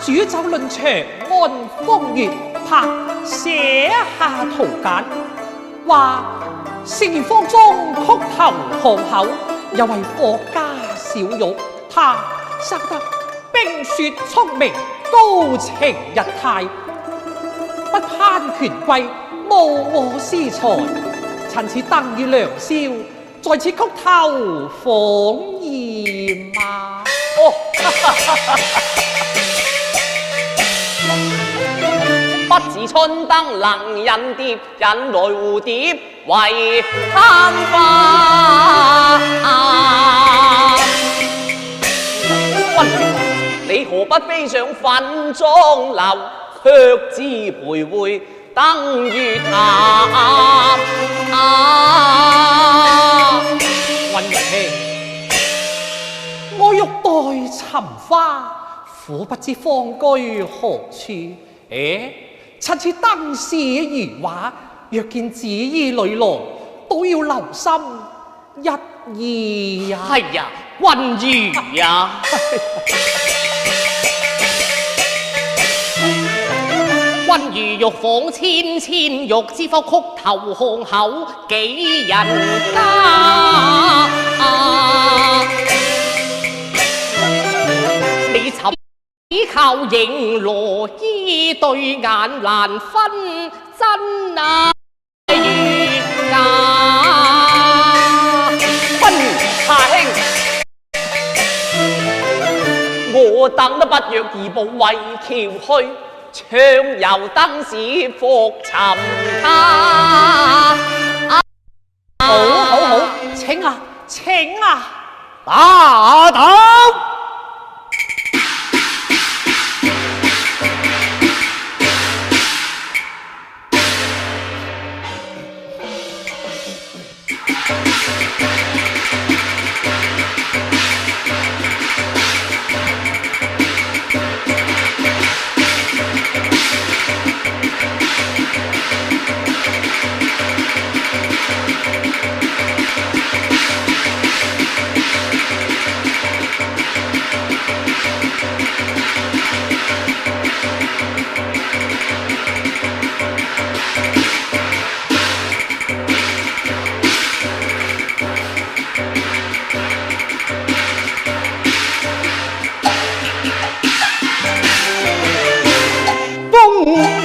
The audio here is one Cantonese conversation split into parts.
煮酒論長安風月，拍寫下圖簡，話昔年方中曲頭巷口，又為霍家小玉，他生得冰雪聰明，高情日泰，不攀權貴，無我私財，趁此登與良宵，在此曲頭訪艷啊！哦，不似春燈能引蝶，引來蝴蝶為貪花。君你何不飛上粉妝樓，卻只徘徊登月塔。雲卿，我欲待尋花，苦不知芳居何處。趁此燈市如畫，若見紫衣女郎，都要留心一二呀。係呀，君如呀。君如玉鳳千千玉，知否曲頭巷口幾人家？你尋只靠影羅衣，對眼難分真啊與假。君如夏兄，我等都不若二步為橋去。暢遊燈市復尋他。好，請啊，打倒！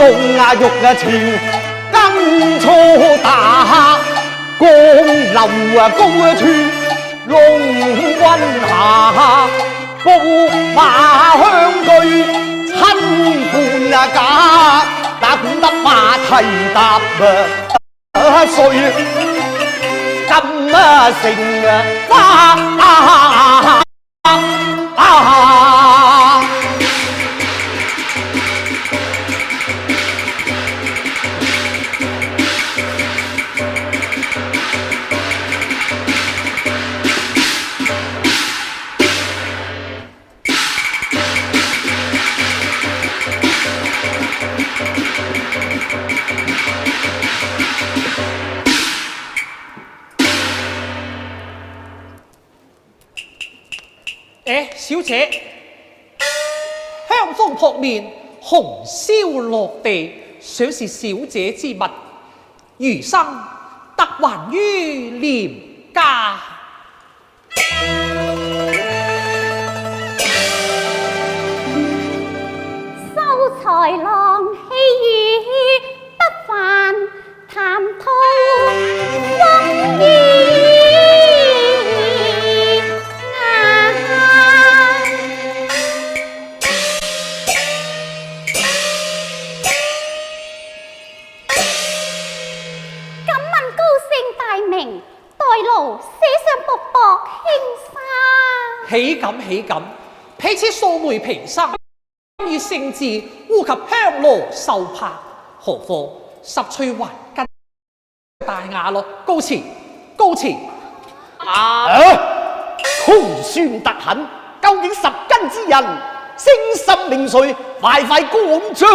宋啊玉啊朝，更初打江流啊高處，龍運下，步馬相對，親伴啊假，打管得馬蹄踏碎，金啊成啊小姐，香風撲面，紅燒落地，想是小姐之物，餘生特還於廉價。收財郎氣宇不凡，談吐風意。喜感，彼此素昧平生，以聖智護及香羅受拍，何況十歲還跟大雅咯？告辭，空酸得很，究竟十根之人，聲心命碎，快趕將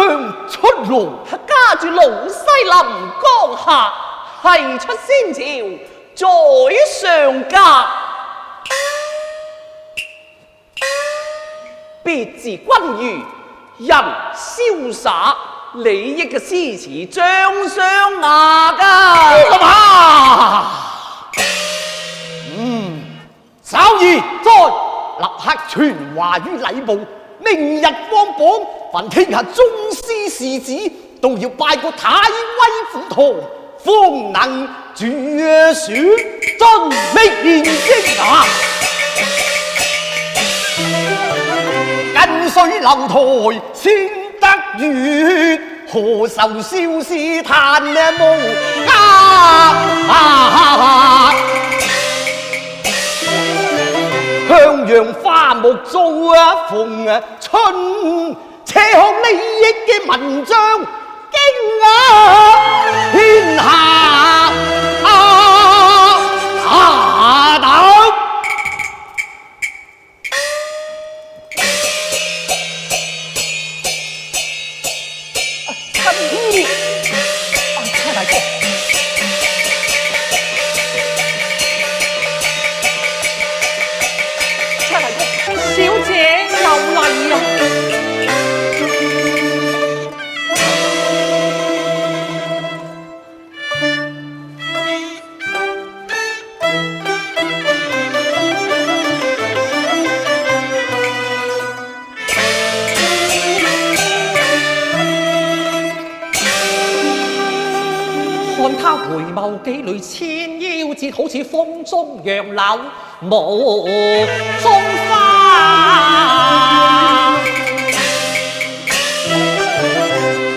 出爐，家住隴西臨江夏，係出先朝在上家。別自君如人瀟灑，利益嘅詩詞將相牙噶。呢個嘛，稍兒再立刻傳話於禮部，明日放榜，凡天下宗師士子都要拜過太威府堂，方能主選真命英啊！近水樓台先得月，何愁少時嘆無家。向陽花木做逢春，且看利益嘅文章驚天下等。小姐又嚟啦！看他回眸幾縷纖腰節，好似風中楊柳無中花。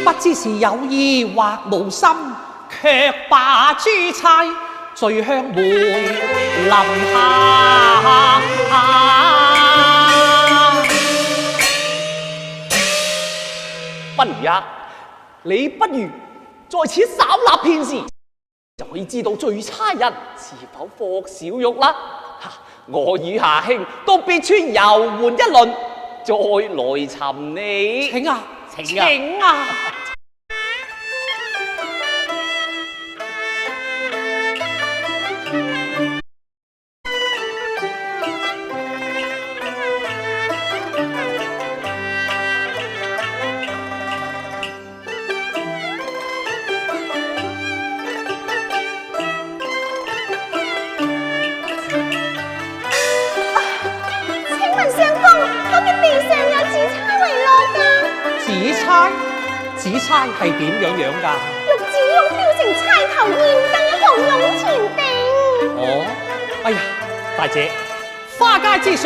不知是有意或無心，卻把珠釵醉香梅林下。不如你不如在此稍立片時，就可以知道醉差人是否霍小玉啦。我與夏兄到別處遊玩一輪，再來尋你。請啊！紫釵係點樣㗎？玉子要雕成釵頭現更紅湧前定。哦，哎呀，大姐，花街之上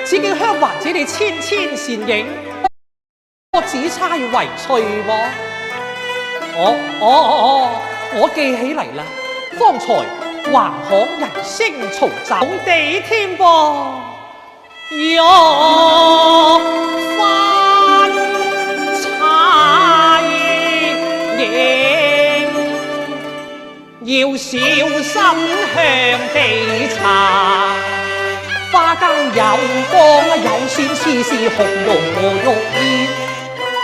只見香環子你纖纖倩影，我紫釵為趣喎。我記起嚟啦，方才橫巷人聲嘈雜地添噃，玉翻釵影，要小心向地查。花間有光有線，絲絲紅紅和玉燕，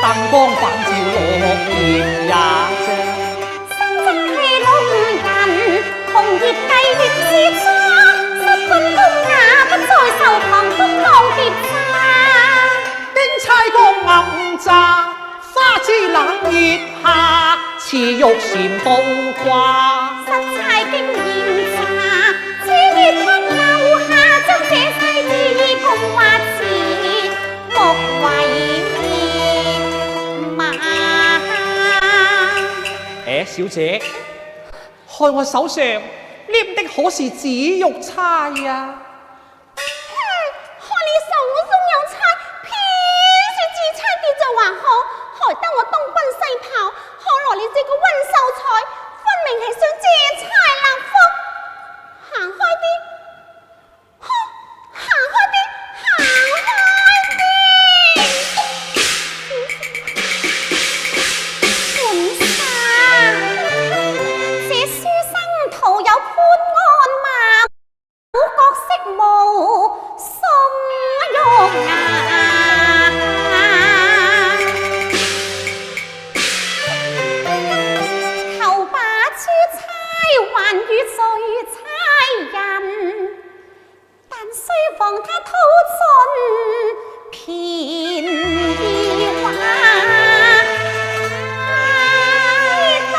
燈光反照落葉也正。紅葉繼月之花，失君風雅不再受唐風浪疊沙。丁釵光暗乍，花枝冷熱下，似玉蟾倒掛。失釵經驗茶，此月不留下，將這世之共畫詞木為馬。小姐，看我手上捏的可是紫玉釵呀？看你手中有釵，偏說紫釵跌就還好，害得我東奔西跑。看來你這個溫秀才，分明係想借釵納福。行開啲，行開啲，行開啲。本生，這書生徒有潘安嘛？古角色無松玉牙，求把珠釵還與最釵人，但須防他討盡便宜話太多。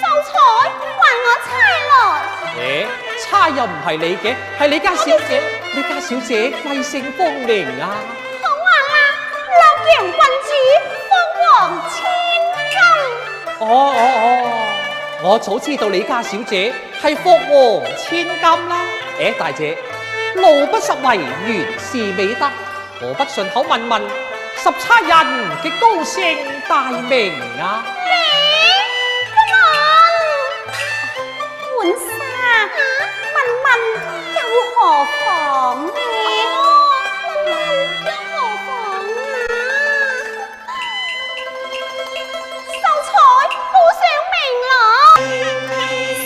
秀才，還我釵來。釵又唔係你嘅，係你家小姐。你家小姐貴姓芳名啊？好話啦，洛陽郡主芳王千金。我早知道你家小姐係霍王千金啦。大姐，路不拾遺，原是美德，何不順口問問十釵人嘅高姓大名啊？本生問又何妨呢？問又何妨啊？秀才報上名來，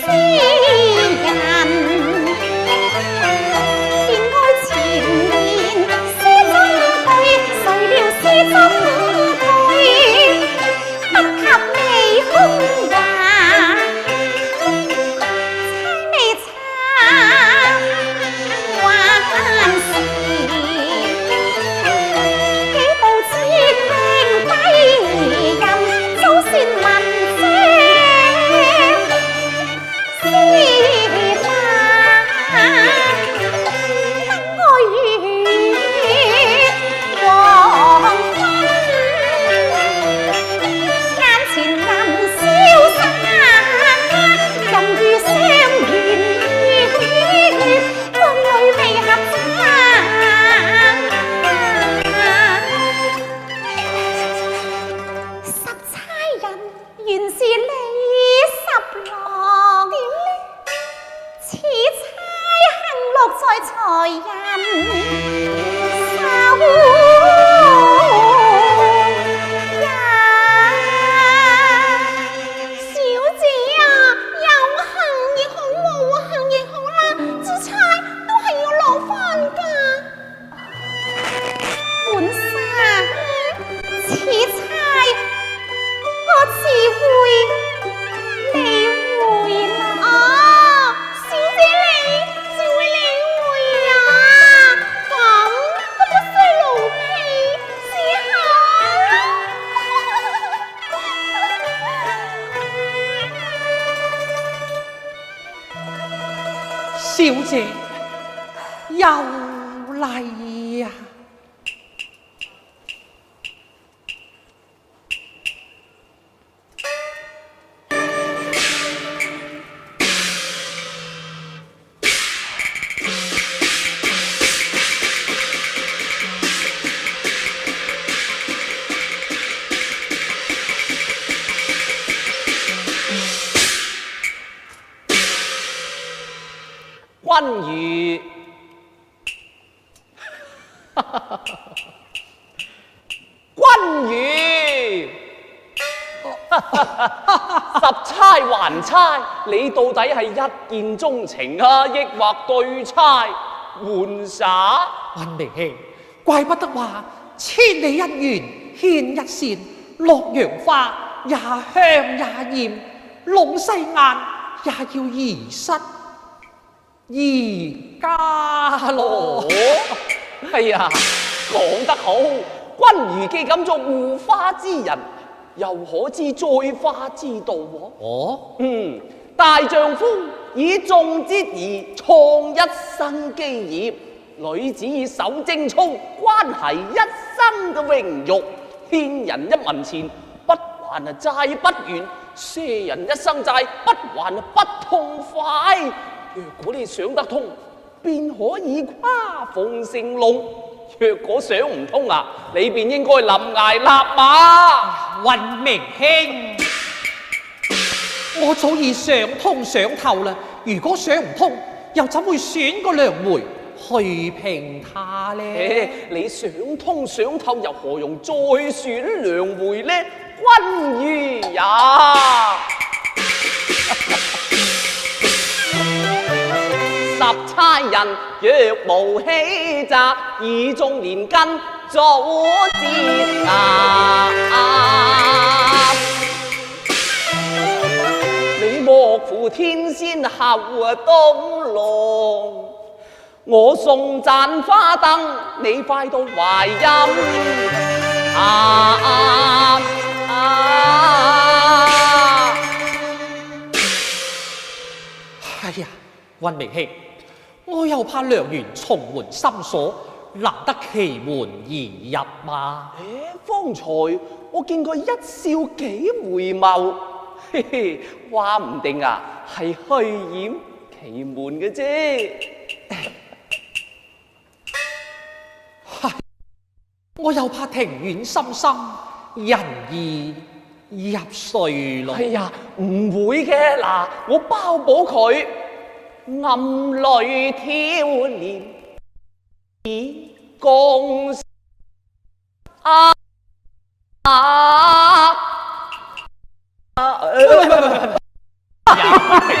詩人便愛前言，詩中對，誰料詩中對，不及你空話。小姐又嚟呀！君如君如十差還差，你到底係一見鍾情啊，抑或對差換耍？雲眉兄，怪不得話千里姻緣牽一線，洛陽花也香也豔，隴西雁也要移失宜家咯。哎呀，講得好，君如既敢作護花之人，又可知栽花之道喎。哦，大丈夫以眾之義創一生基業，女子以守貞操，關係一生嘅榮辱。欠人一文錢，不還啊債不完；賒人一生債，不還啊不痛快。若果你想得通，便可以跨鳳成龍；若果想唔通啊，你便應該臨崖勒馬。雲明兄，我早已想通想透啦。如果想唔通，又怎會選個良媒去評他呢？你想通想透，又何用再選良媒呢？君如也。十差人若無欺詐，以眾連根早折牙。你莫負天仙後東龍，我送盞花燈，你快到懷孕。哎呀，雲明兄，我又怕良緣重門深鎖，難得其門而入嘛。方才我見過一笑幾回眸，嘿嘿，話唔定啊係虛掩其門嘅啫。我又怕庭院深深，人兒入睡咯。哎呀，唔會嘅，嗱，我包保佢暗裏挑簾以共兄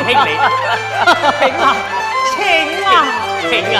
你，請啊，請啊，請啊！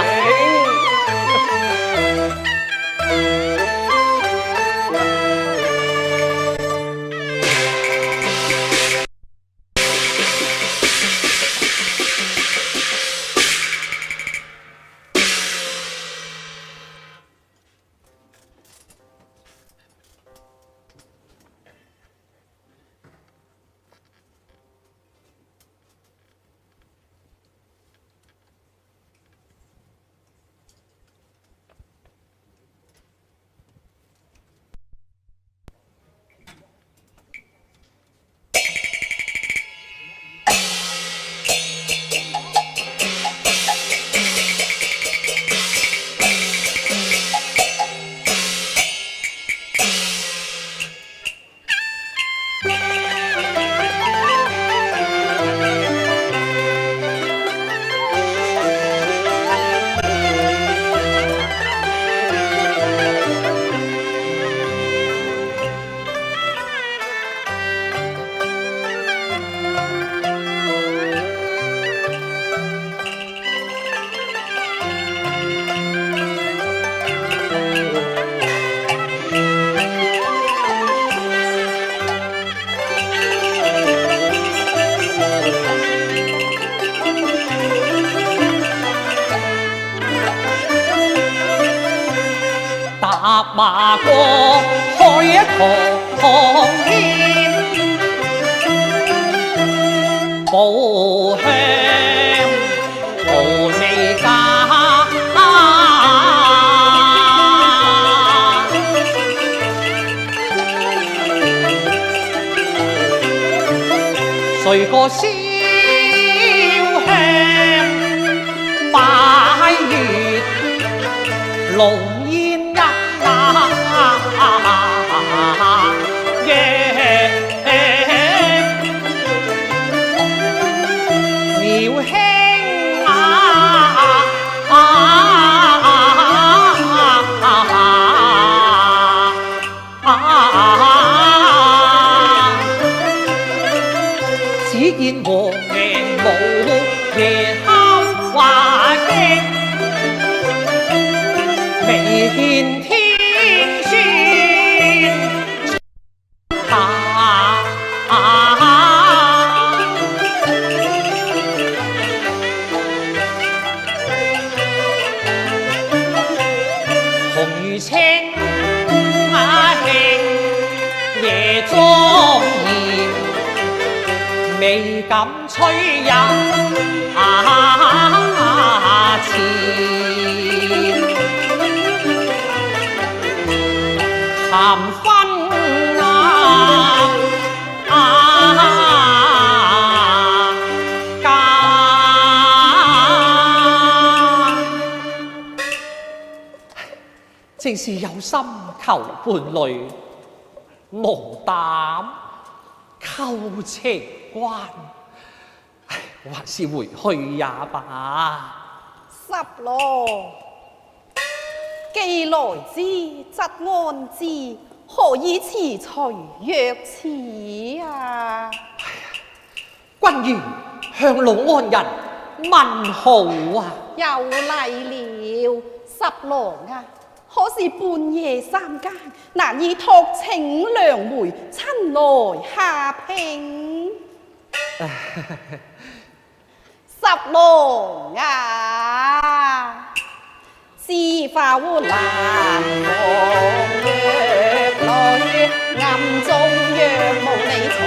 馬過開一堂煙，寶香無味家，誰個燒香拜月龍煙一苗兄啊！天仙紅如青輕夜莊嚴，未敢吹入前。談婚嫁，正是有心求伴侶，無膽求情關，還是回去也罷。十郎，既來之則安之，何以遲隨若此啊？君如向老安人問好啊！又嚟了，十郎啊！可是半夜三更，難以託請良媒親來下聘。十郎啊，知花烏蘭放若淚，暗中若無你才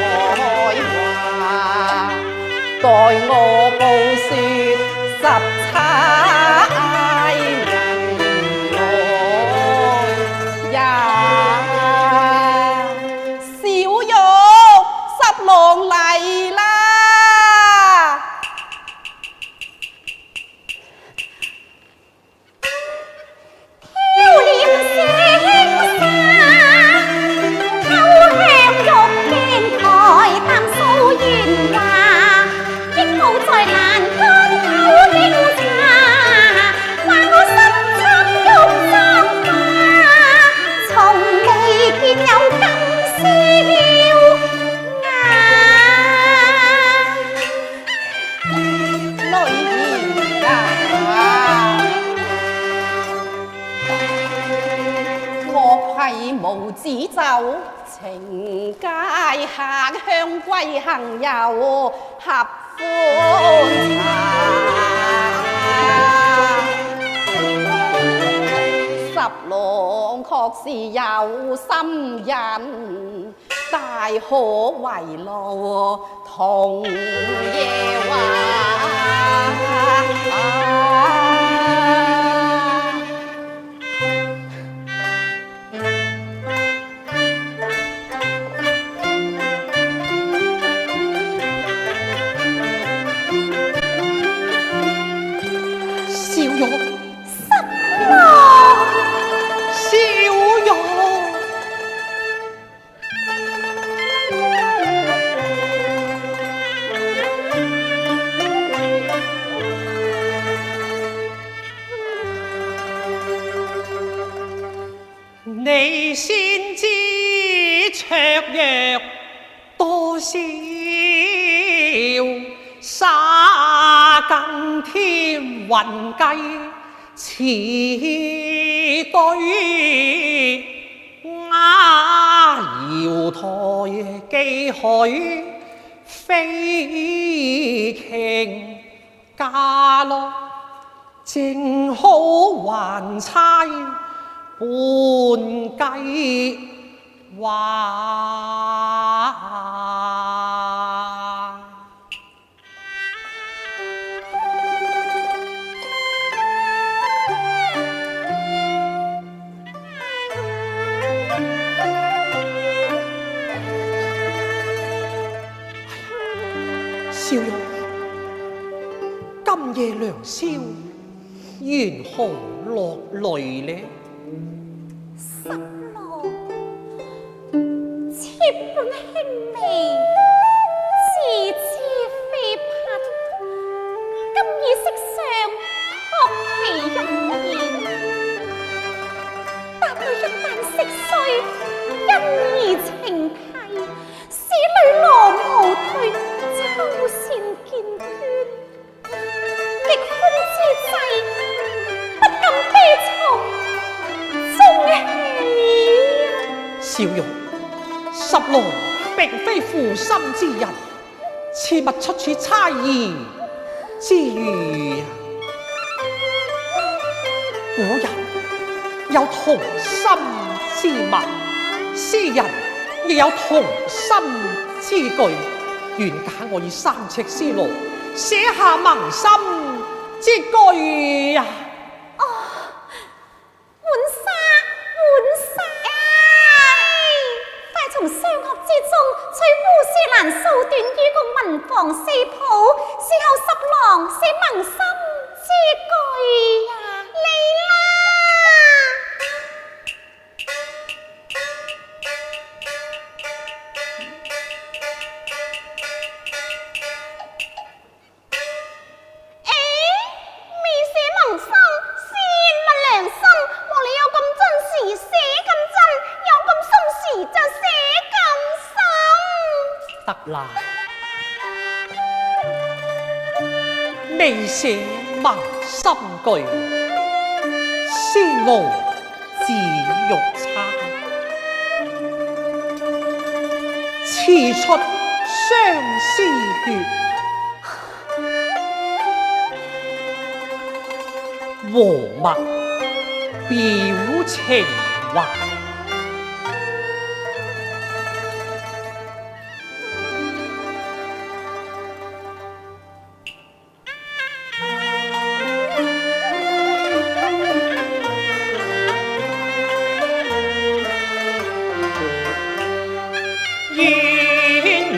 華，待我報說十差人來也。小玉，十郎嚟啦！無子酒，情街客鄉歸行遊，合歡茶。十郎確是有心人，大可為路同夜話。你先知卓若多少，沙更添雲髻似對丫瑤台寄許飛瓊家樂，正好還差半計劃。少玉，今夜良宵，緣何落淚呢？十郎，妾本輕微，自知非匹，今已識上託其容顏，但女一旦識衰，因而情替，使女郎無退，秋線見倦，極歡之際，不禁悲從小玉，十郎並非負心之人，切勿出處猜疑之語。古人有同心之物，詩人亦有同心之句。願假我以三尺思路，寫下盟心之句啊！從相學之中取烏絲蘭數段於個文房四譜，事後十郎寫盟心之句啊！嚟啦！未寫盟心，先問良心，莫你有咁真時寫咁真，有咁心時就寫咁心。得啦，未寫盟心句，先傲自玉釵，刺出相思血，和墨表情懷。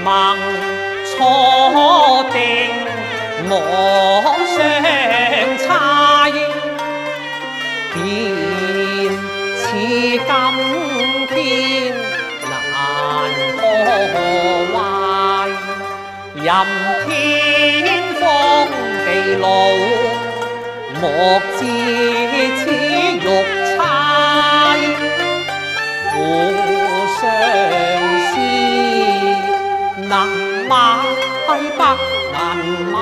盟初定我相猜，便似今天難破壞。任天荒地老，莫知此玉釵，互相能買不能賣。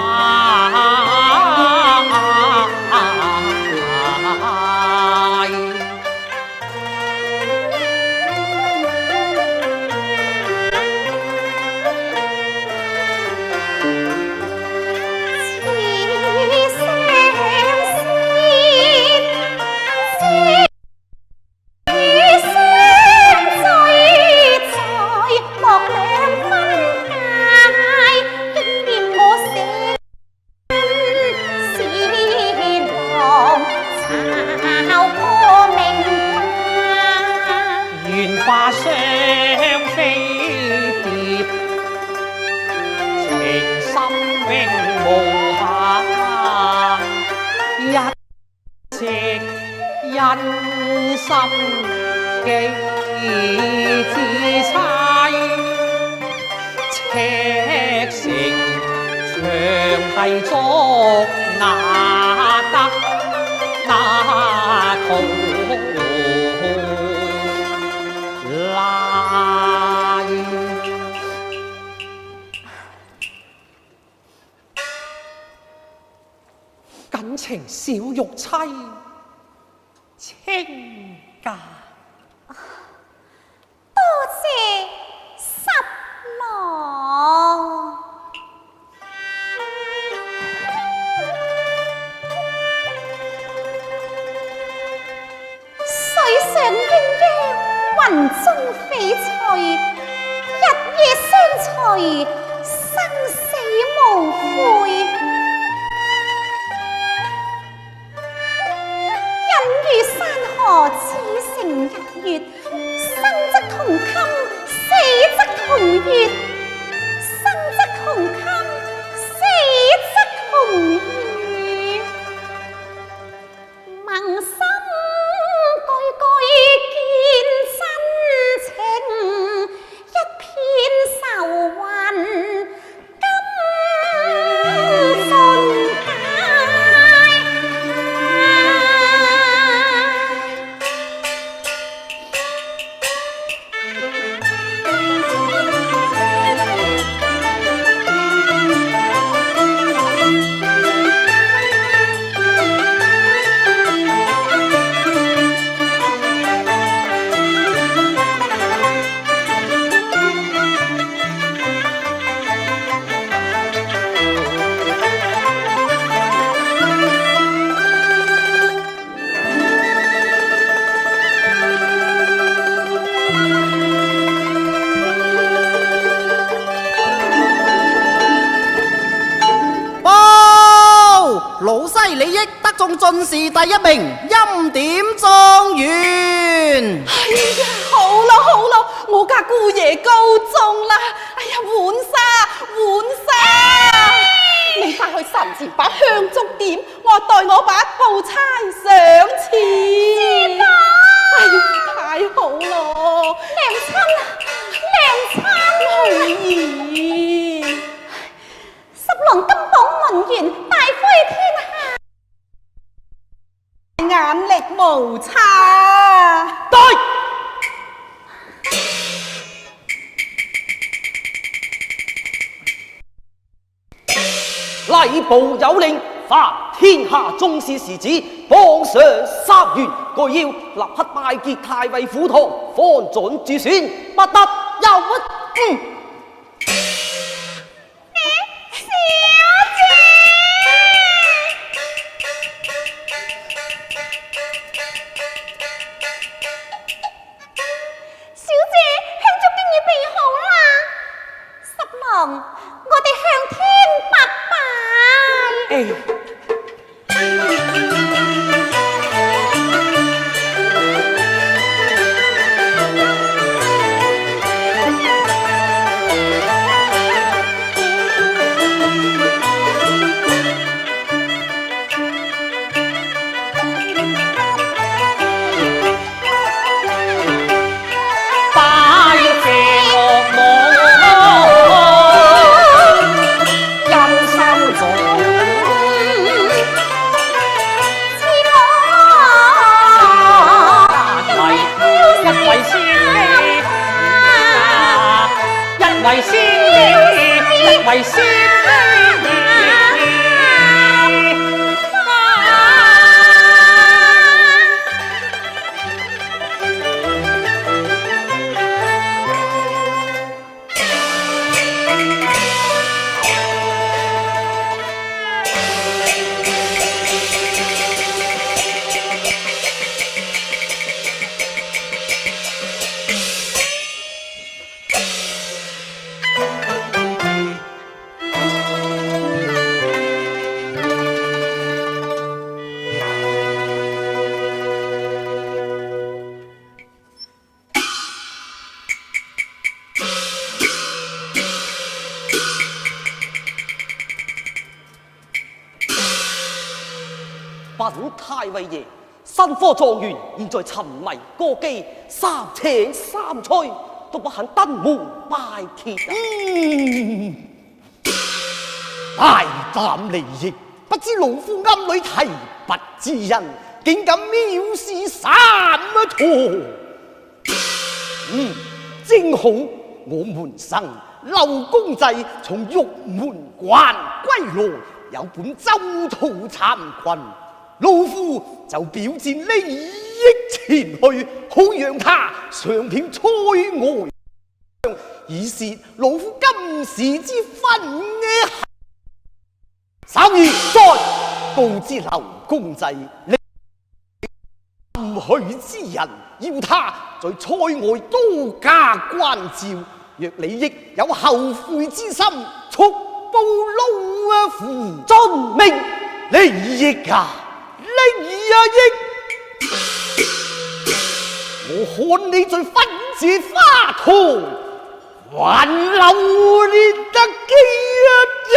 花雙飛蝶，情深永無限，一直因心幾自猜，赤誠長係作那得那圖。感情小玉妻清家，多謝十郎。水上鴛鴦，雲中翡翠，日夜相隨，生死無悔。人如山河，此成日月，生則同衾，死則同月。生則同衾，死則同月。盟心句句見真情，一片愁雲甘盡解。中進士第一名，欽點狀元。哎呀，好啦，我家姑爺告狀啦！哎呀，浣紗，你快去神前把香燭點，我代我把寶釵上前。哎呀，太好咯！娘親，兒，十郎金榜文員，大輝天下。眼力無差。對，禮部有令，凡天下宗室士子，榜上3員，俱要立刻拜結太尉府堂，方准註選，不得有誤。我哋向天拜拜。為先本太尉爺，新科狀元現在沉迷歌姬，三請三催都不肯登門拜揭。大膽離逆，不知老夫暗裏提拔之人，竟敢藐視三徒。正好我門生劉公濟從玉門關歸來，有本周圖參軍。老夫就表薦利益前去，好讓他上表塞外，以泄老夫今時之分嘅。稍夜再告知劉公濟，唔許之人，要他在塞外多加關照。若你亦有後悔之心，速報老夫遵命。利益啊！利益！我看你在分借花台，還留你得幾日？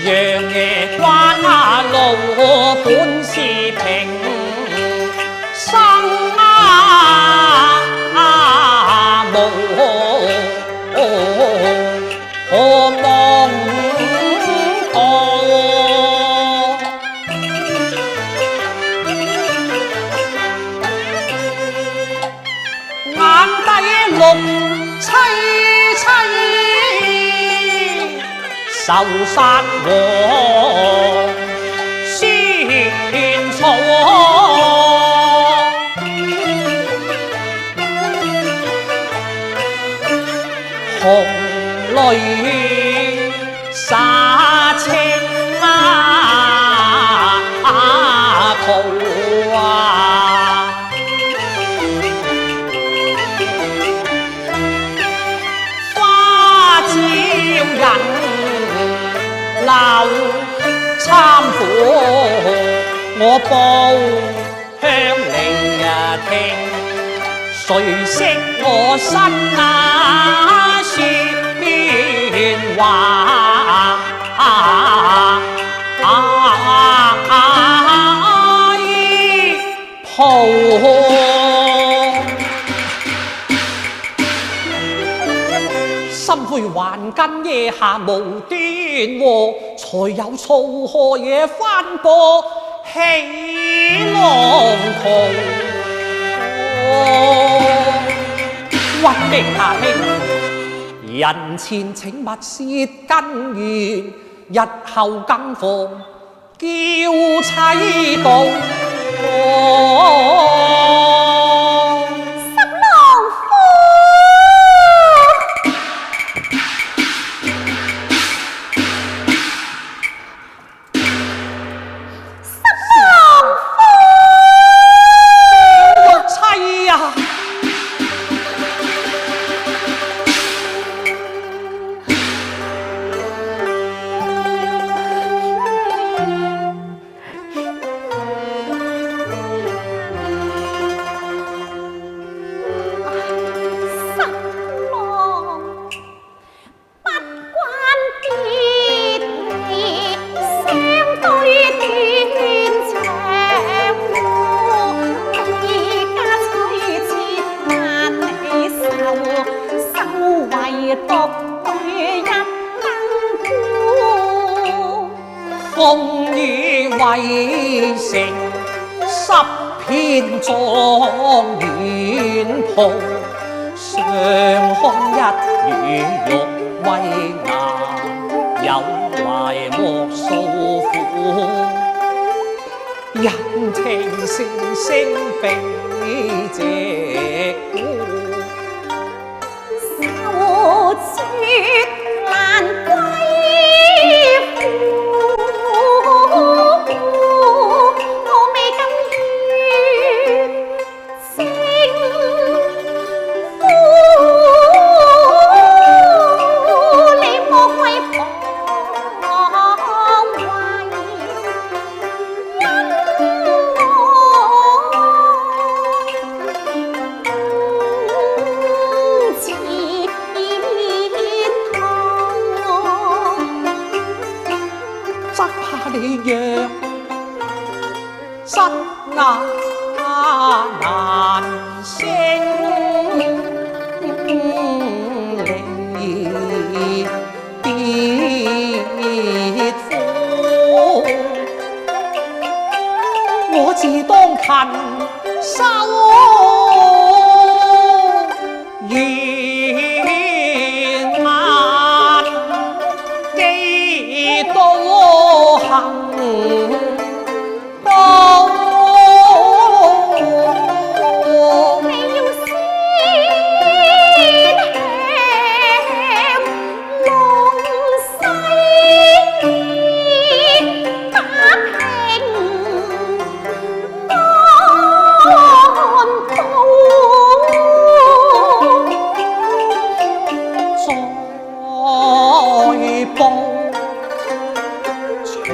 楊爺關路本是平生無可望到，眼底綠凄凄。愁殺我先草，紅淚灑青途花照人鬧參苦，我報鄉里聽，誰識我身說話心灰還根夜下無端禍，才有醋河野翻波起浪濤。屈的下兄，人前請勿泄根源，日後更防叫妻道。風雨圍城10片狀元袍，上看一如玉威牙，有懷莫訴苦，人情聲聲比借古，愁絕難歸附。難升離別。高。你要先向龍西打平安步。再報長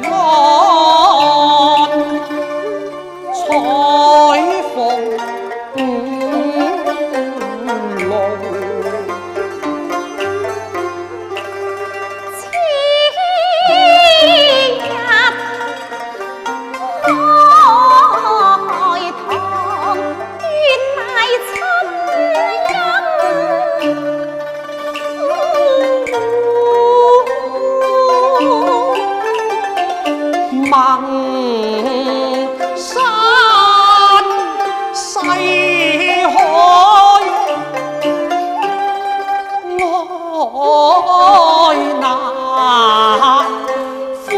安，彩鳳路。此日開堂，原來親孟山西海，愛難負。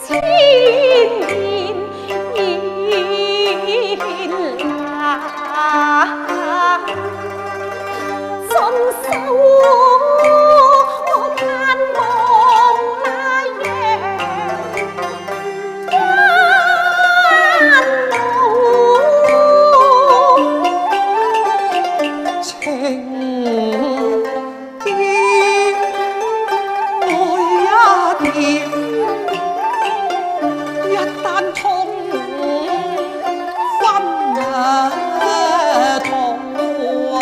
千年以來，盡守我盼望那樣關路。情結愛一點，一旦痛分痛啊！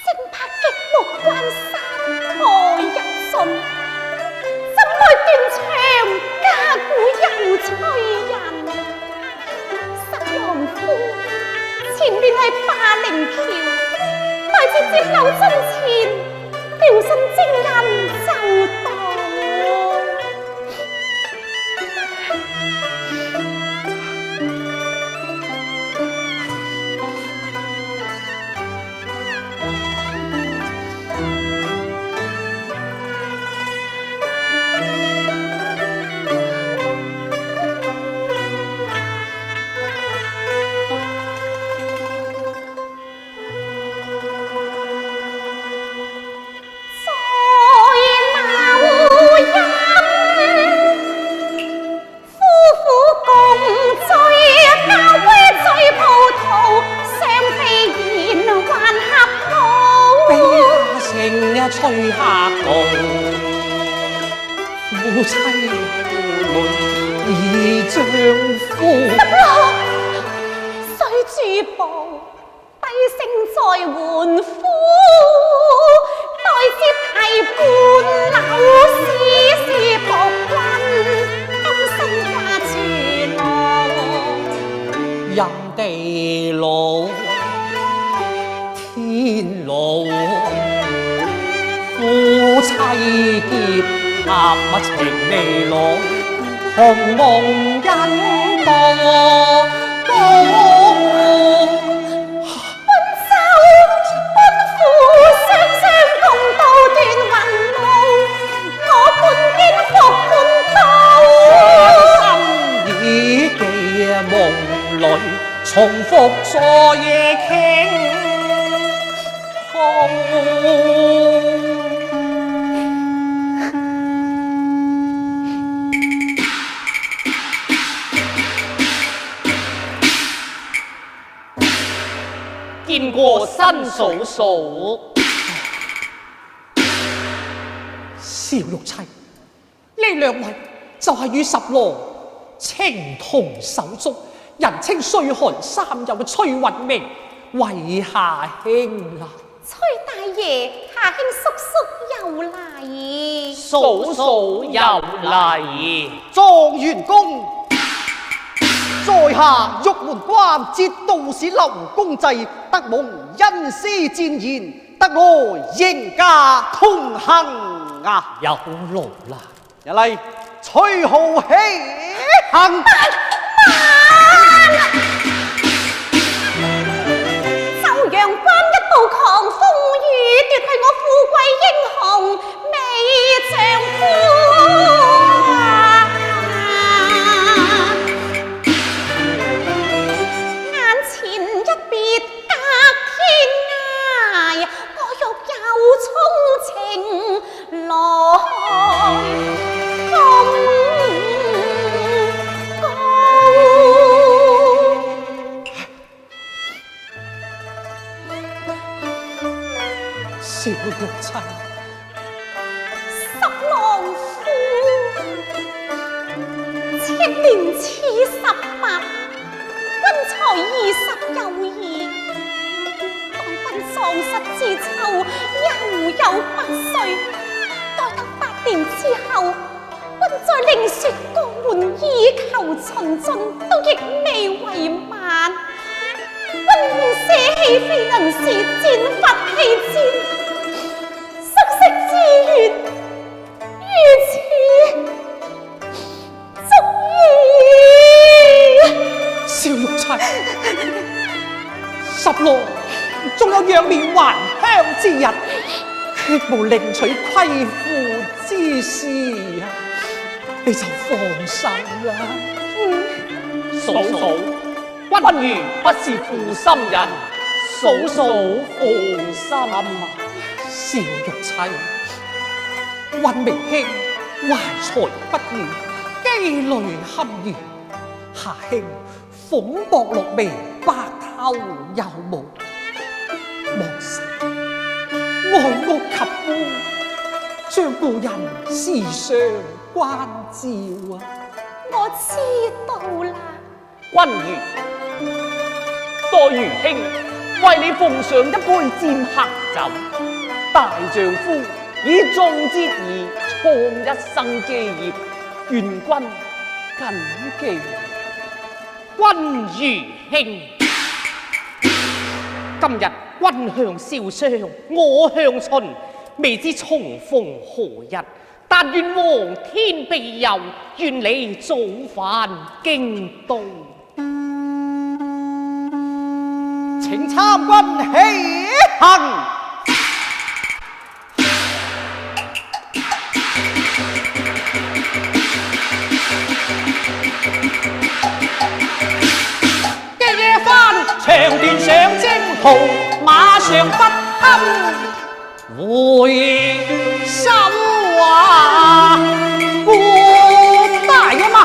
正怕極目關山何日盡，怎奈斷腸家鼓又催人。十郎夫前面係霸陵橋，待至接柳樽前，掉身征人就到。吹客共，夫妻們已丈夫。須主步低聲再喚夫，待接提伴柳絲絲薄君，今生家傳路。人地老，天老。夫妻結合乜情未老，同夢因多高。奔走奔赴，雙雙共渡斷雲霧，我半肩負半刀。心已記夢裏，重複昨夜傾吐。見過新嫂嫂，小玉妻，呢兩位就係與十郎情同手足，人稱水寒三友嘅崔雲明為夏兄啦。崔大爺，夏兄叔叔又嚟，嫂嫂又嚟，狀元公，在下玉門關節道士劉公濟得蒙恩師薦言，得來迎駕同行啊！有勞啦，一嚟崔浩喜行。周陽關一道狂風雨，奪去我富貴英雄美丈夫啊！眼前一別隔天涯，我欲有衷情來小玉妻，十郎夫，千年似18，君才20有2，待君喪失之秋，又有8歲，待得8年之後，君再另說江門以求循進，都亦未為晚。君捨棄非能事，戰法棄戰。宿息之願，於此足矣。小玉妻，十郎仲有仰面還鄉之日，決無另娶虧負之事啊！你就放心啦。嫂嫂，君如不是負心人，嫂嫂放心啊！小玉妻，溫明兄懷才不遇，機累堪遇，夏兄鳳薄落眉，白頭有無，莫使愛屋及烏，將故人時常關照啊！我知道啦。君如，待如兄為你奉上一杯餞客酒，大丈夫以壯節義創一生基業，願君謹記。君如兄，今日君向瀟湘，我向秦，未知重逢何日？但願皇天庇佑，願你早返京都。請參軍起行。夜翻長段上征途，馬上不堪回首啊！孤大啊嘛！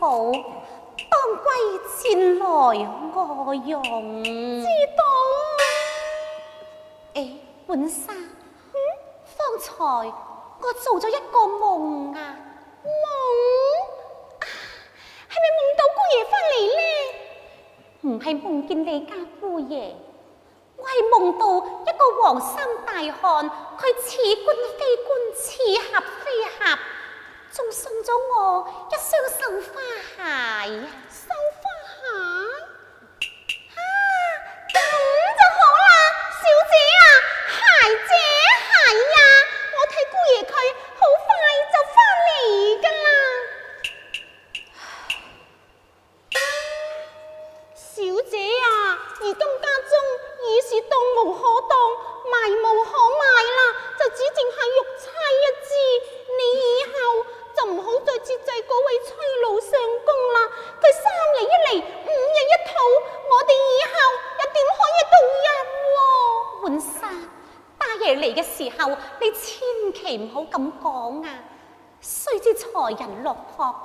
好，當歸前來我用。知道。本生，方才我做咗一個夢啊！夢？係咪夢到姑爺翻嚟呢？唔係夢見你家姑爺，我係夢到一個黃衫大漢，佢似官非官，似俠非俠，仲送咗我一雙繡花鞋啊！繡花鞋？咁就好啦，小姐啊，鞋姐係呀，我睇姑爺佢好快就翻嚟噶啦。小姐啊，而今家中已是當無可當，賣無可賣啦，就只剩下玉釵一支，你以後就唔好再接濟嗰位崔老相公啦。佢3日一嚟，5日一討，我哋以後又點可以度日？換衫，大爺嚟嘅時候，你千祈唔好咁講啊！須知才人落魄，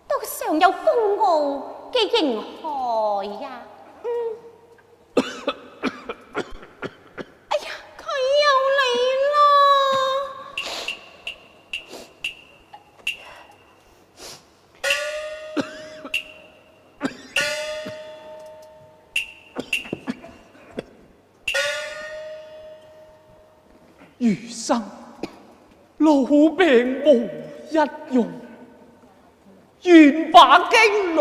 都常有高傲嘅形骸呀。哎呀，佢又嚟啦！餘生老病無一用，願把經綸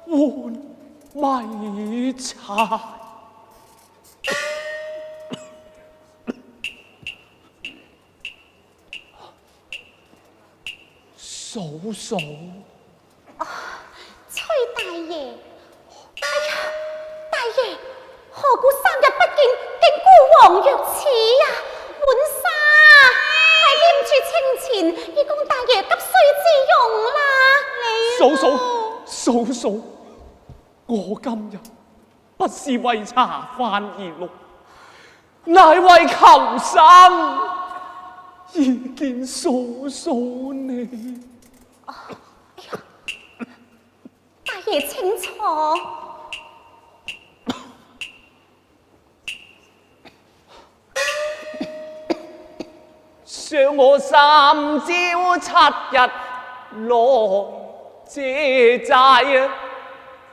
換米柴。嫂嫂，崔大爺，哎呀，大爺，何故3日不見，竟孤黃若此啊？本沙，係念住清錢，以供大爺急需之用啦。嫂嫂，我今日不是為茶飯而來，乃為求生，而見嫂嫂你。大爺請坐。想我3朝7日來借債啊，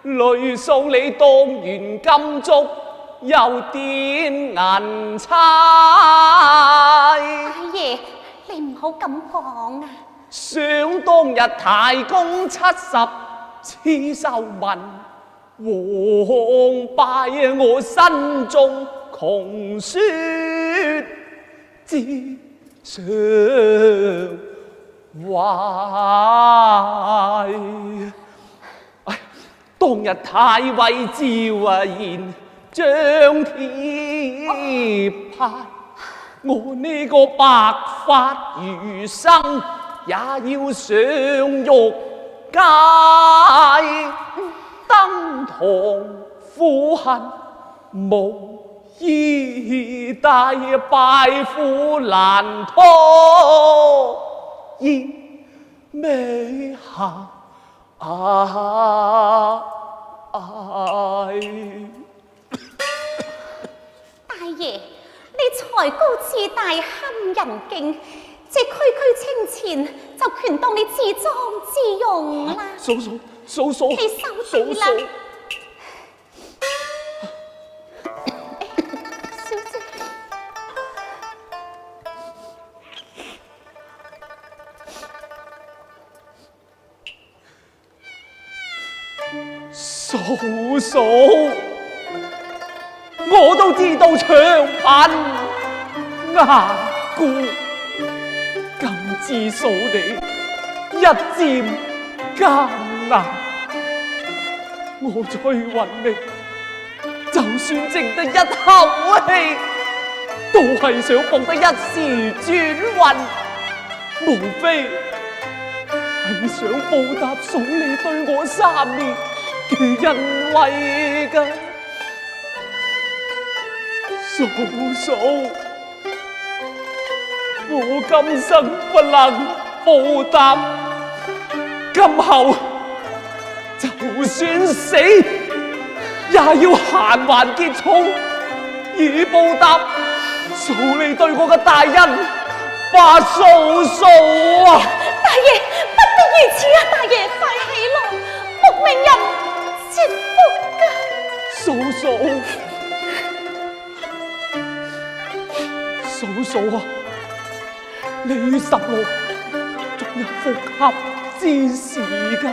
累送你當元金竹，又點銀釵。大爺，你唔好咁講啊！想當日太公70刺繡文，王拜我身中窮説之上懷。當日太尉趙言張貼派，我呢個白髮餘生也要上獄街，登堂苦恨無衣帶，拜夫難拖煙尾下大爺，你才高志大堪人敬，這區區清錢就權當你自裝自用啦。嫂，你收地啦。小姐，嫂，我都知道長貧牙孤，今知嫂你一漸艱難，我崔雲明就算剩得一口氣，都係想博得一時轉運，無非係想報答嫂你對我3年嘅恩惠㗎。嫂，我今生不能報答，今後就算死，也要閒還結束，以報答嫂你對我嘅大恩，把嫂嫂啊！大爺不必如此啊！大爺快起來，僕命人切腹噶。嫂嫂啊，你與十六仲有復合之時噶，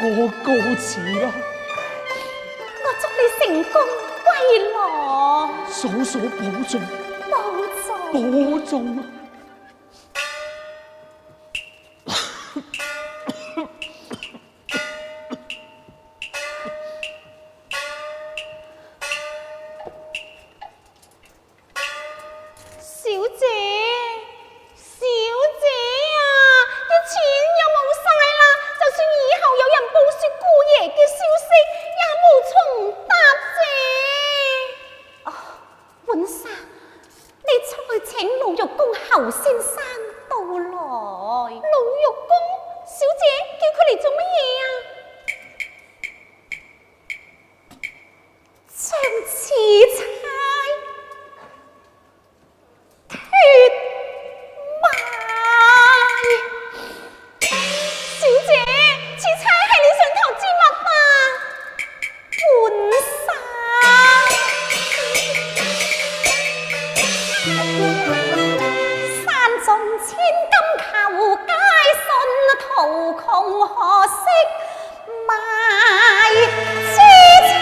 我告辭啦。我祝你成功歸來。嫂嫂保重，保重啊！侯先生到來，老玉公，小姐叫佢嚟做乜嘢啊？將此差脱賣，小姐，此差係你上頭之物啊，本山中千金求佳信，途窮何惜賣此差。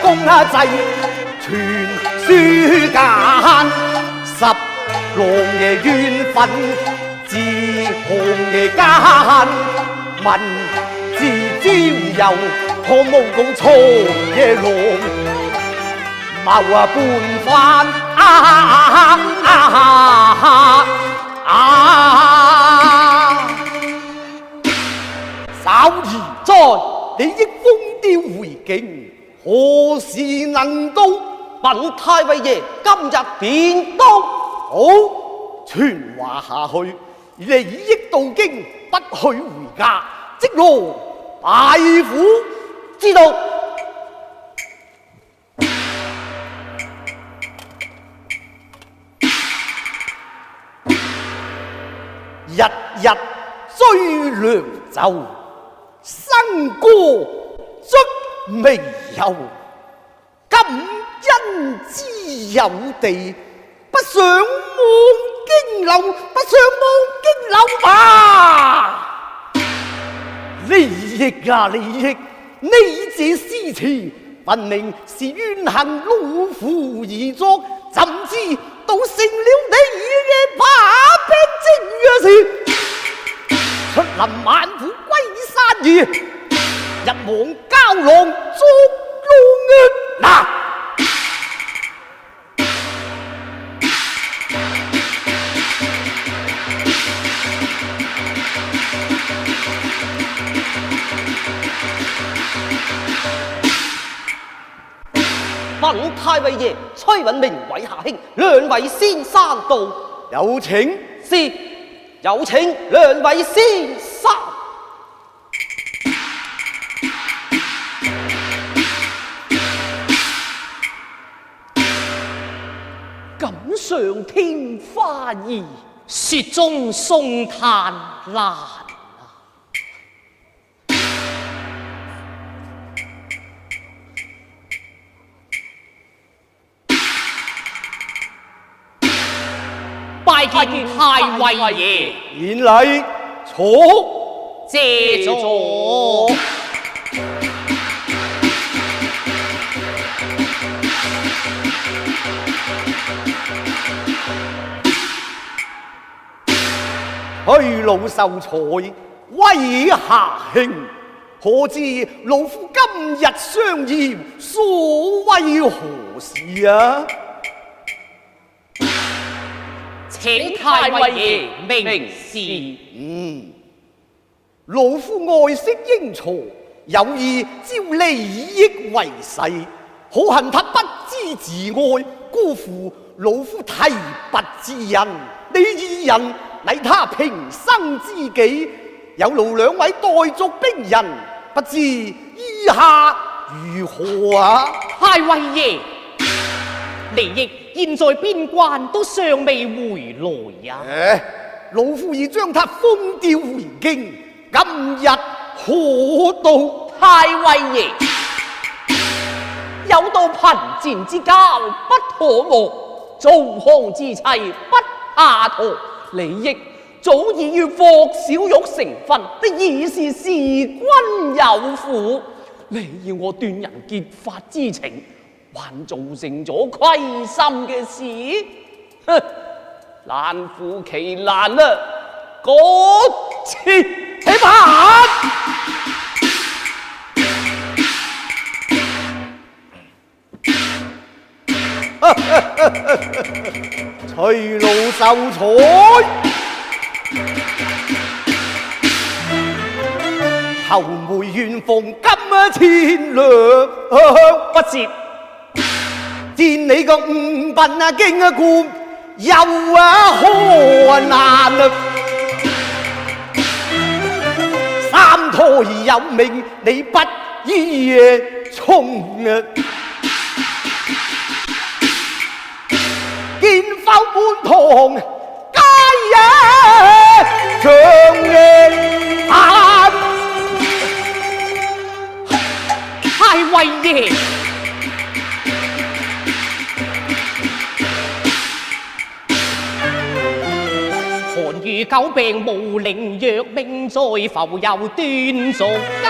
公祭傳書間，十郎嘅冤憤自行嘅間，文字招遊可無共錯嘅龍，謀半番稍兒在，你益風調回京。何時能到？稟太尉爺，今日便到。好，傳話下去，利益到京，不許回家，即羅拜府。知道。日日追涼州，新歌卒未有，今一因之有地，不想望京樓，不想望京樓吧。利益啊利益！你這詩詞分明是冤恨老夫而作，怎知都成了你嘅把柄精嘅事。出林萬虎歸山夜，日望膠囊捉龍嗱。問太尉爺崔允明韋下卿，兩位先生到，有請。是有請兩位先生。錦上添花易，雪中送炭難。拜見太尉爺，免禮，坐。謝座。虛老秀才，韋下卿，可知老夫今日相邀，所謂何事啊？請太尉爺明示。老夫愛惜英才，有意招利益為誓，可恨他不知自愛，辜負老夫提拔之恩。你二人乃他平生知己，有勞兩位待續兵人，不知意下如何啊？太尉爺，利益現在邊關都尚未回來呀。老夫已將他封調回京，今日可到？太尉爺，有道貧賤之交不可磨，糟糠之妻不下陀。利益早已與霍小玉成婚，的已是事君有負。你要我斷人結髮之情，還造成咗虧心嘅事，哼，難乎其難啊！嗰次起拍。隨路秀才，後梅緣逢今天亮，不是見你個五笨啊經啊官，又可難啊！三胎有命，你不依衝啊！見否滿堂皆也長夜晚。太尉爺，寒如久病無靈藥，命在浮游斷俗間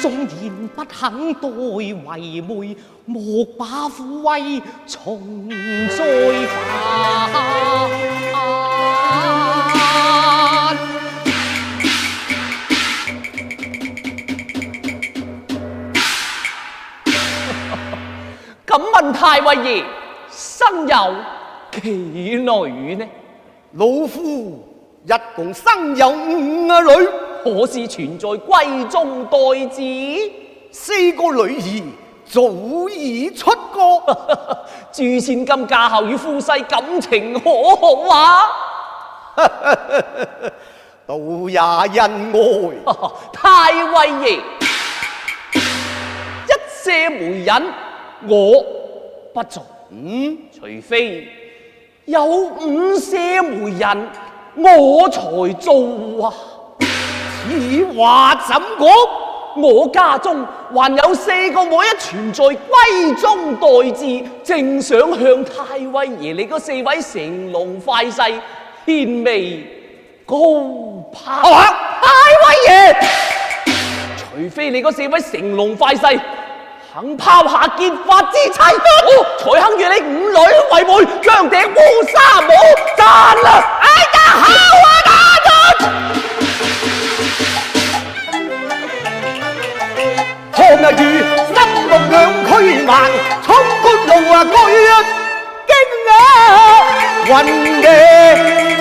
縱然不肯待為媒，莫把苦威重再犯。咁問太尉爺，生有幾女呢？老夫一共生有5女，可是全在閨中待子，4個女兒早已出閣。朱千金嫁後與夫婿感情可好啊？都也恩愛。太尉爺，一些媒人我不做，除非有5些媒人我才做啊！此話怎講？我家中還有4個妹一存在閨中待字，正想向太尉爺你嗰4位成龍快婿獻媚高攀。太尉爺，除非你嗰4位成龍快婿肯拋下結髮之妻，我才肯與你5女為媒，將頂烏紗帽讚啦！哎呀，好啊，家陣！看日如心目兩驅慢，衝冠路啊居驚啊雲嘅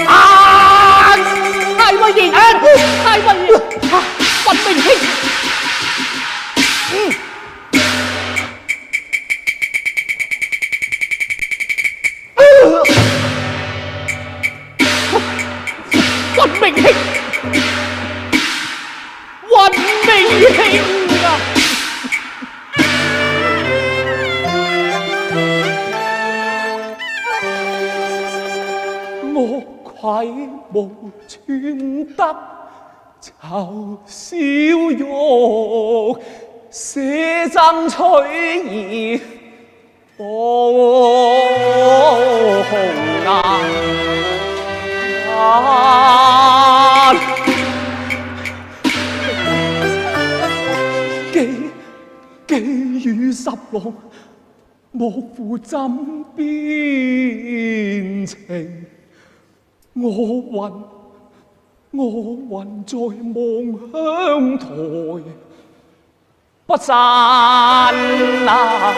眼。太尉爺，太尉爺，溫明兄。溫明兄，溫明兄啊！我愧無傳德，嘲笑玉，寫爭取義，放紅顏。寄語十郎，莫負枕邊情。我魂在夢鄉台，不散啊！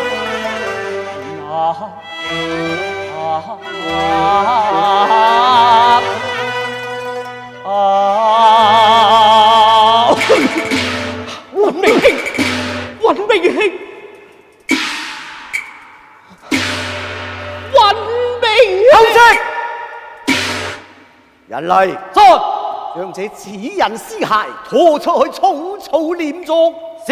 溫明兄，溫明兄，溫明兄。人嚟，將這此人屍骸拖出去草草殮葬。是。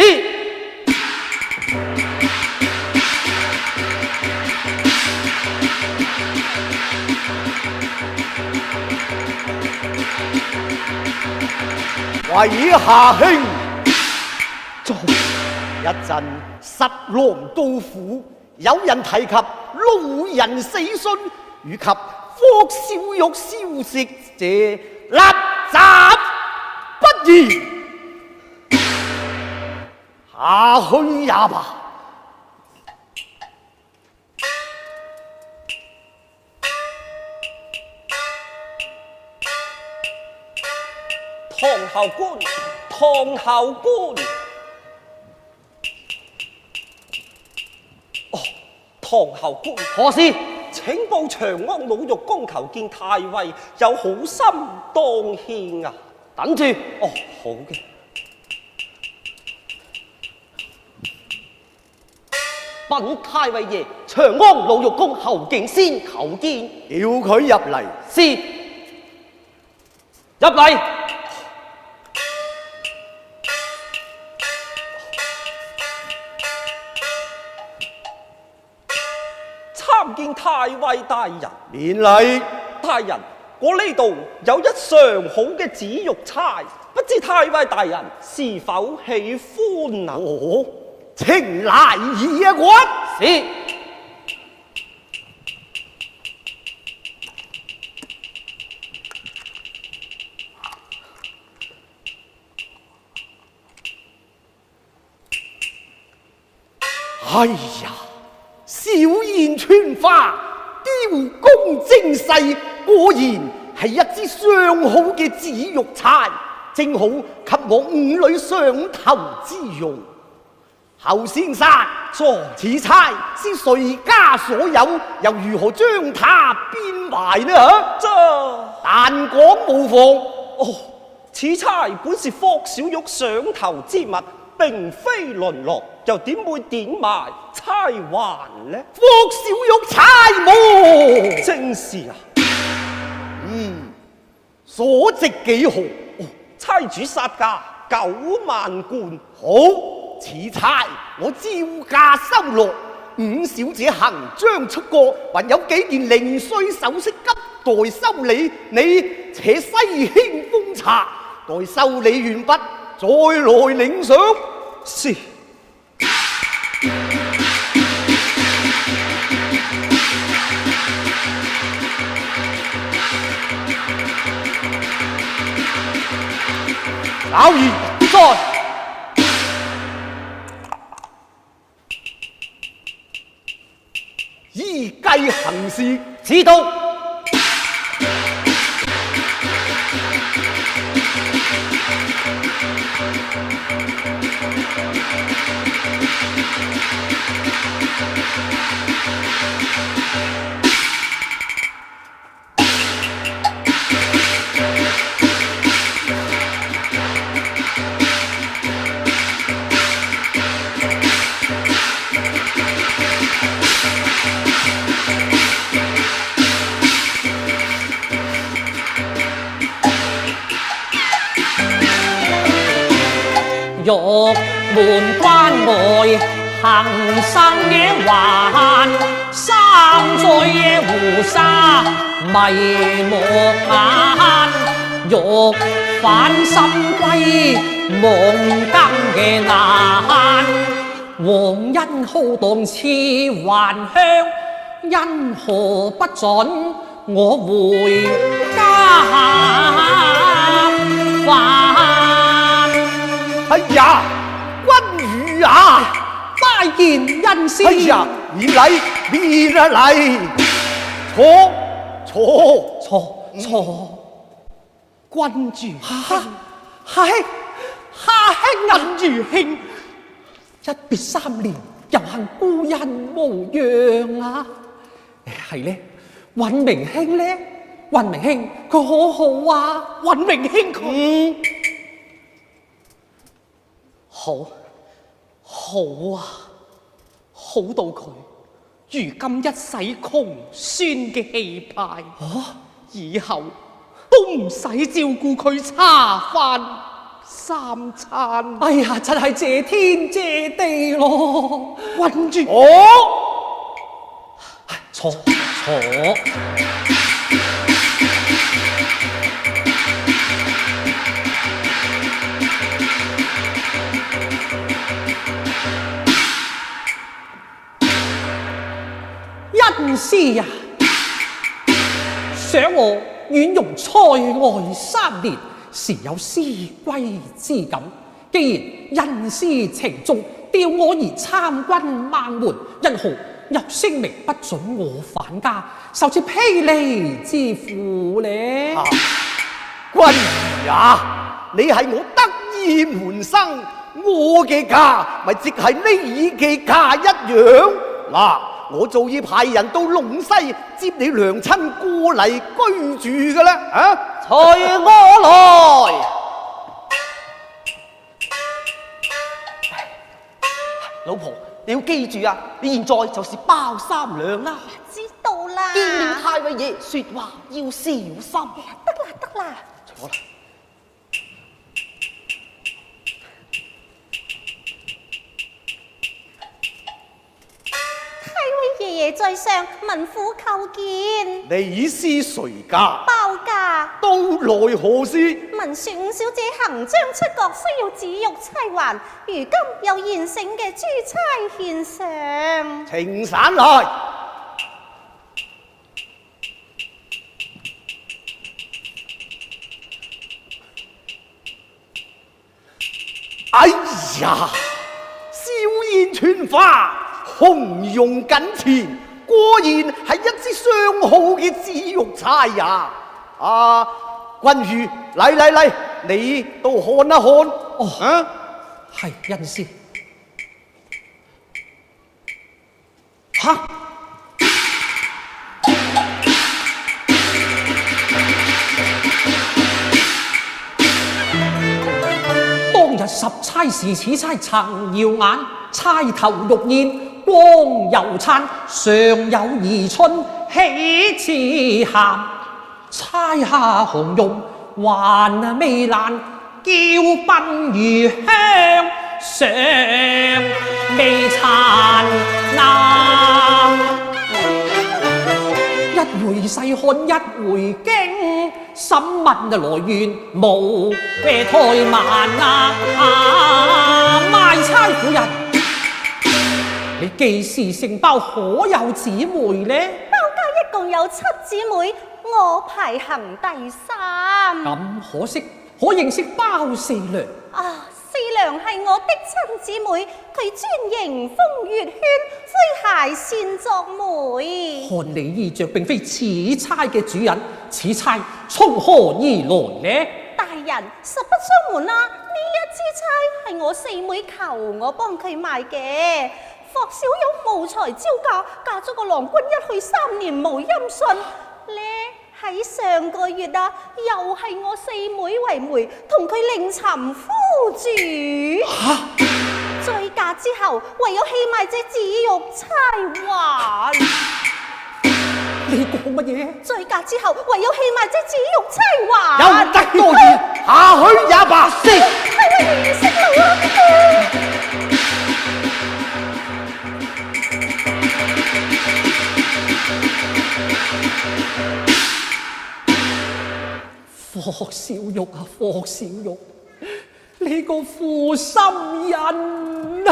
韋下兄，一陣十郎到府，有人提及老人死訊，以及霍小玉消息，這立雜不宜，下去也罷。唐侯官，唐侯官。哦，唐侯官，何事？請報長安老獄公求見太尉，有好心當獻啊！等住。哦，好嘅。稟太尉爺，長安老獄公侯敬先求見。叫佢入嚟。是。入嚟。參見太尉大人。免禮。大人，我呢度有一上好嘅紫玉釵，不知太尉大人是否喜歡啊？哦，請來議啊我。是。哎呀，笑顏春花，雕工精細，果然係一支上好嘅紫玉釵，正好給我5女上頭之用。侯先生，此釵是誰家所有，又如何將它變賣呢？但講無妨。哦，此釵本是霍小玉上頭之物，並非淪落，又點會典賣釵還呢？霍小玉釵麼？正是啊。所值幾何？釵主殺價9萬貫。好，此釵我照價收落。5小姐行將出國，還有幾件零碎首飾急待修理，你且西軒封查，待修理完畢，再來領賞。是。老兒在。依計行事，知道。玉門關外行生野還，三載野胡沙迷目眼。欲返心歸夢更嘅難，皇恩浩蕩似還鄉，因何不准我回家返？哎呀，君如啊！拜見恩師。哎呀，免禮免禮，錯，君如夏兄恩如兄，一別3年，又幸故人無恙啊！係咧，尹明兄咧，尹明兄佢好好啊，尹明兄佢。好啊，好到佢如今一洗窮酸嘅氣派，以後都唔使照顧佢茶飯3餐。哎呀，真係謝天謝地咯，困住錯。恩師啊，想我遠容塞外3年，時有思歸之感。既然恩師情重，調我而參軍孟門，因何又聲明不准我返家，受此霹靂之苦呢？君如啊，你係我得意門生，我嘅家咪即係你嘅家一樣嗱。我早已派人到隴西接你娘親過嚟居住㗎啦，啊！隨我來。老婆，你要記住啊！你現在就是包三娘啦。知道啦。見了太尉爺，說話要小心。得啦。坐啦。太尉爺爺在上，民婦叩見。你是誰家？包家。到來何事？聞說五小姐行將出國，需要紫玉釵環，如今有現成嘅珠釵獻上。呈散來。哎呀，笑顏傳花，紅容緊前，果然係一支相好嘅紫玉釵呀！啊，君如，嚟，你都看一看。啊，係恩師。嚇！當日十釵時，此釵曾耀眼，釵頭玉燕，光又燦，上有宜春，喜似涵。釵下紅容，還未爛，嬌賓如香，上未殘爛。一回細看一回驚，審問來源無怠慢賣差婦人，你既是承包可有姊妹呢？包家一共有7姊妹，我排行第3。咁可認識包四娘。啊，四娘係我的親姊妹，佢專營風月圈，詼諧善作媒。看你衣着並非此差嘅主人，此差從何而來呢？大人實不相瞞啦，呢一支釵係我四妹求我幫佢買嘅。霍小玉無才招嫁，嫁咗個郎君一去3年無音訊。呢喺上個月啊，又係我四妹為媒，同佢另尋夫主。再嫁之後，唯有棄賣這紫玉釵還。你講乜嘢？再嫁之後，唯有棄賣這紫玉釵還。有得多言，下去也罷。係識路啊！霍小玉啊，霍小玉，你個負心人啊！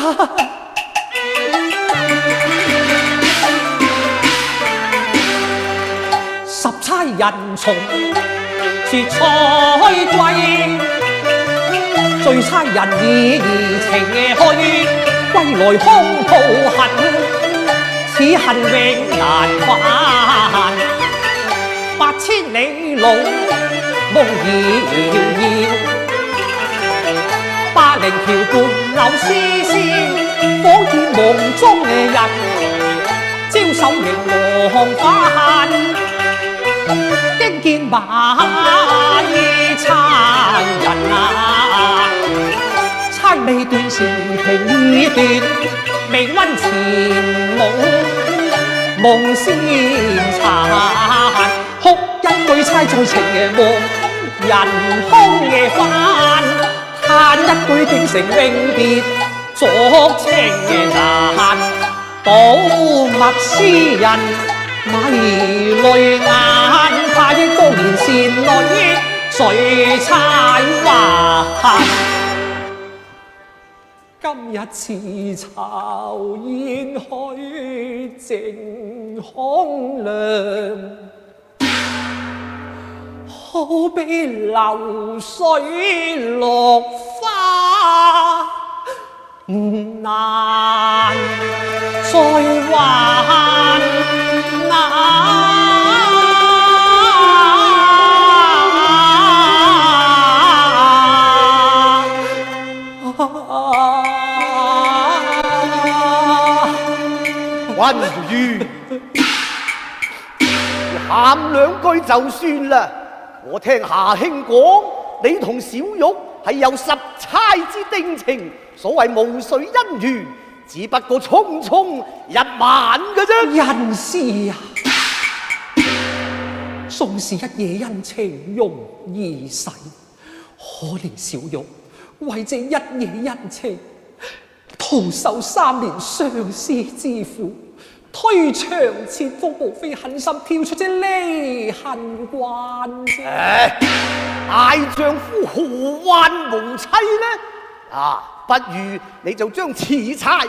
十差人從絕彩歸，最差人已情去，歸來空抱恨，此恨永難還。8000里路夢遙遙，80橋畔柳絲絲，仿見夢中人，招手迎黃昏，驚見馬衣差人啊！差未斷時情已斷，未溫前夢先殘。哭一句差在情夢，人空夜返，嘆一句定成永別，作情難。睹物思人，迷淚眼，怕憶當年善女，誰差還？今日辭巢燕去，淨空涼。好比流水落花，難再還溫如喊2句就算啦。我聽夏兄講，你同小玉係有10差之定情，所謂無水姻緣，只不過匆匆1晚嘅啫。人事啊，縱是一夜恩情容易逝，可憐小玉為這一夜恩情，徒受3年相思之苦。推腸切腹，無非狠心跳出這離恨關啫。大丈夫何患無妻呢？不如你就將此差改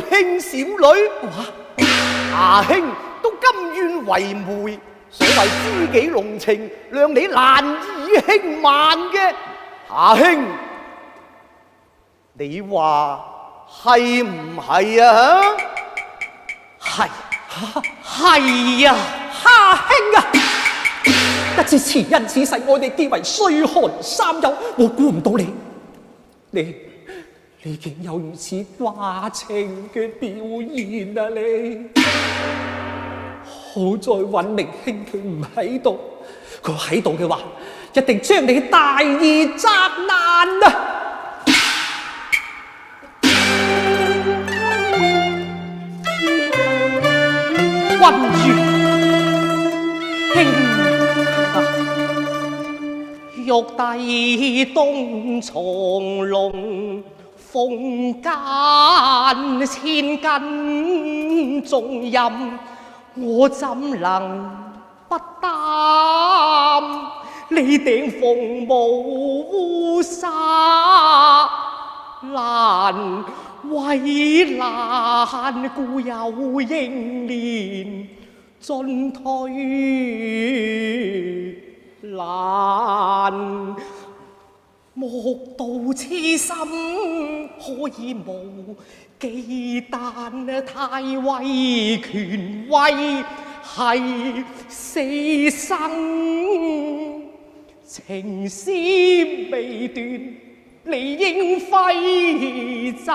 聘小女。夏兄都甘願為媒，所謂知己濃情，讓你難以輕慢嘅。夏兄，你話係唔係啊？係啊，夏兄啊！一次慈恩此世，我哋結為歲寒3友，我估唔到你竟有如此掛情嘅表現啊！你好在尹明兄佢唔喺度，佢喺度嘅話，一定將你大義責難啊！君如兄玉帝東藏龍，風間千斤重任，我怎能不擔？你頂鳳舞沙蘭，蔚蘭故有英蓮進退難。莫道痴心可以無忌憚，太尉權威係死生，情絲未斷，理應揮斬，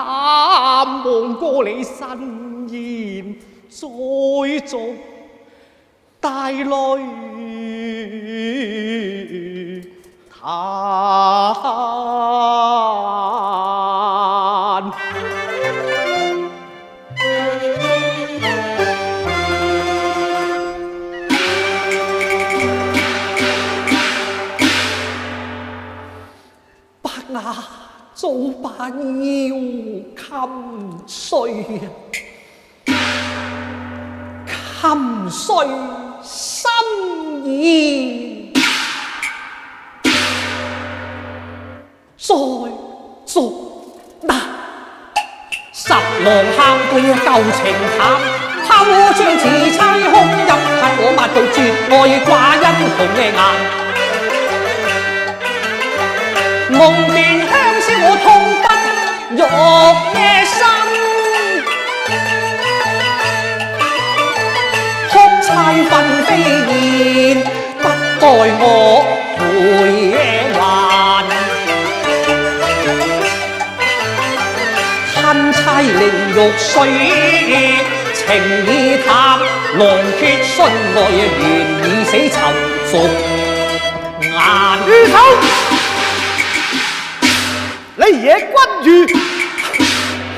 望過你慎言，再續大淚嘆。白牙早把腰襟碎，襟碎心意，再續那十郎喊句舊情淡，他我將此妻空入恨，我抹到絕愛寡因紅嘅眼。夢斷香消我痛不欲夜深，哭妻分飛燕，不待我回還。親妻凌玉碎，情已淡，浪血殉愛緣已死囚續顏。住手！你野君如，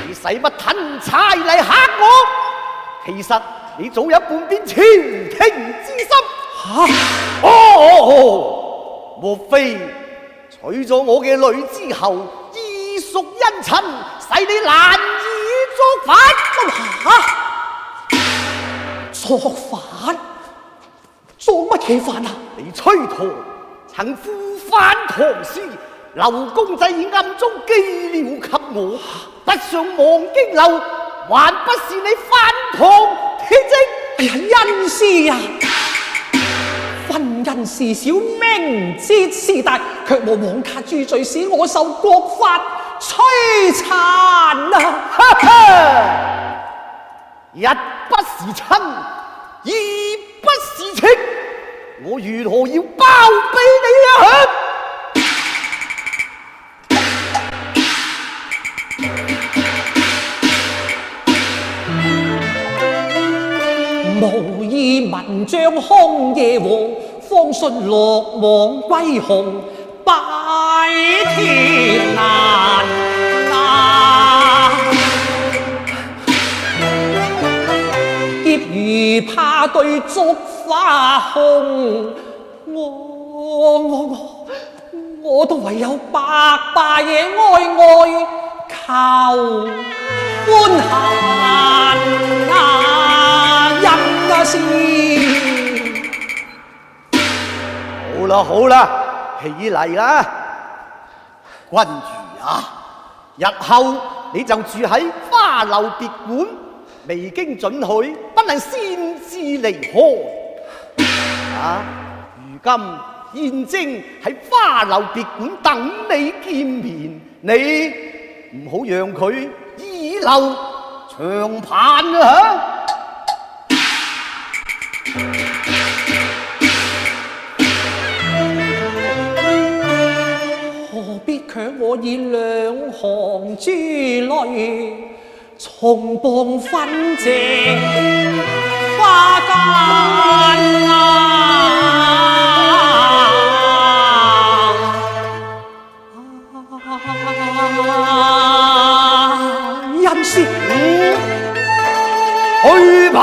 你使乜吞差嚟嚇我？其實你早有半邊朝廷之心。哦，莫非娶咗我嘅女之後，依屬恩親，使你難以作反？作反？作乜嘢反啊？你蹉跎曾呼翻唐詩，劉公仔已暗中寄了給我，不上望京樓，還不是你翻唐鐵跡？哎呀，恩師啊！婚姻事小，明知事大，卻無妄卡諸罪，使我受國法摧殘啊！哈哈，一不是親，二不是情，我如何要包庇你啊？無意文章空夜和，方信落網歸鴻，拜天難劫如怕對燭花空，我都唯有白拜嘢哀哀靠歡閒先。好啦，起嚟啦，君如啊，日後你就住喺花樓別館，未經准許，不能擅自離開。如今燕征喺花樓別館等你見面，你唔好讓佢倚留長盼啊！何必強我以兩行珠淚，重磅分借花間啊！恩師，去吧。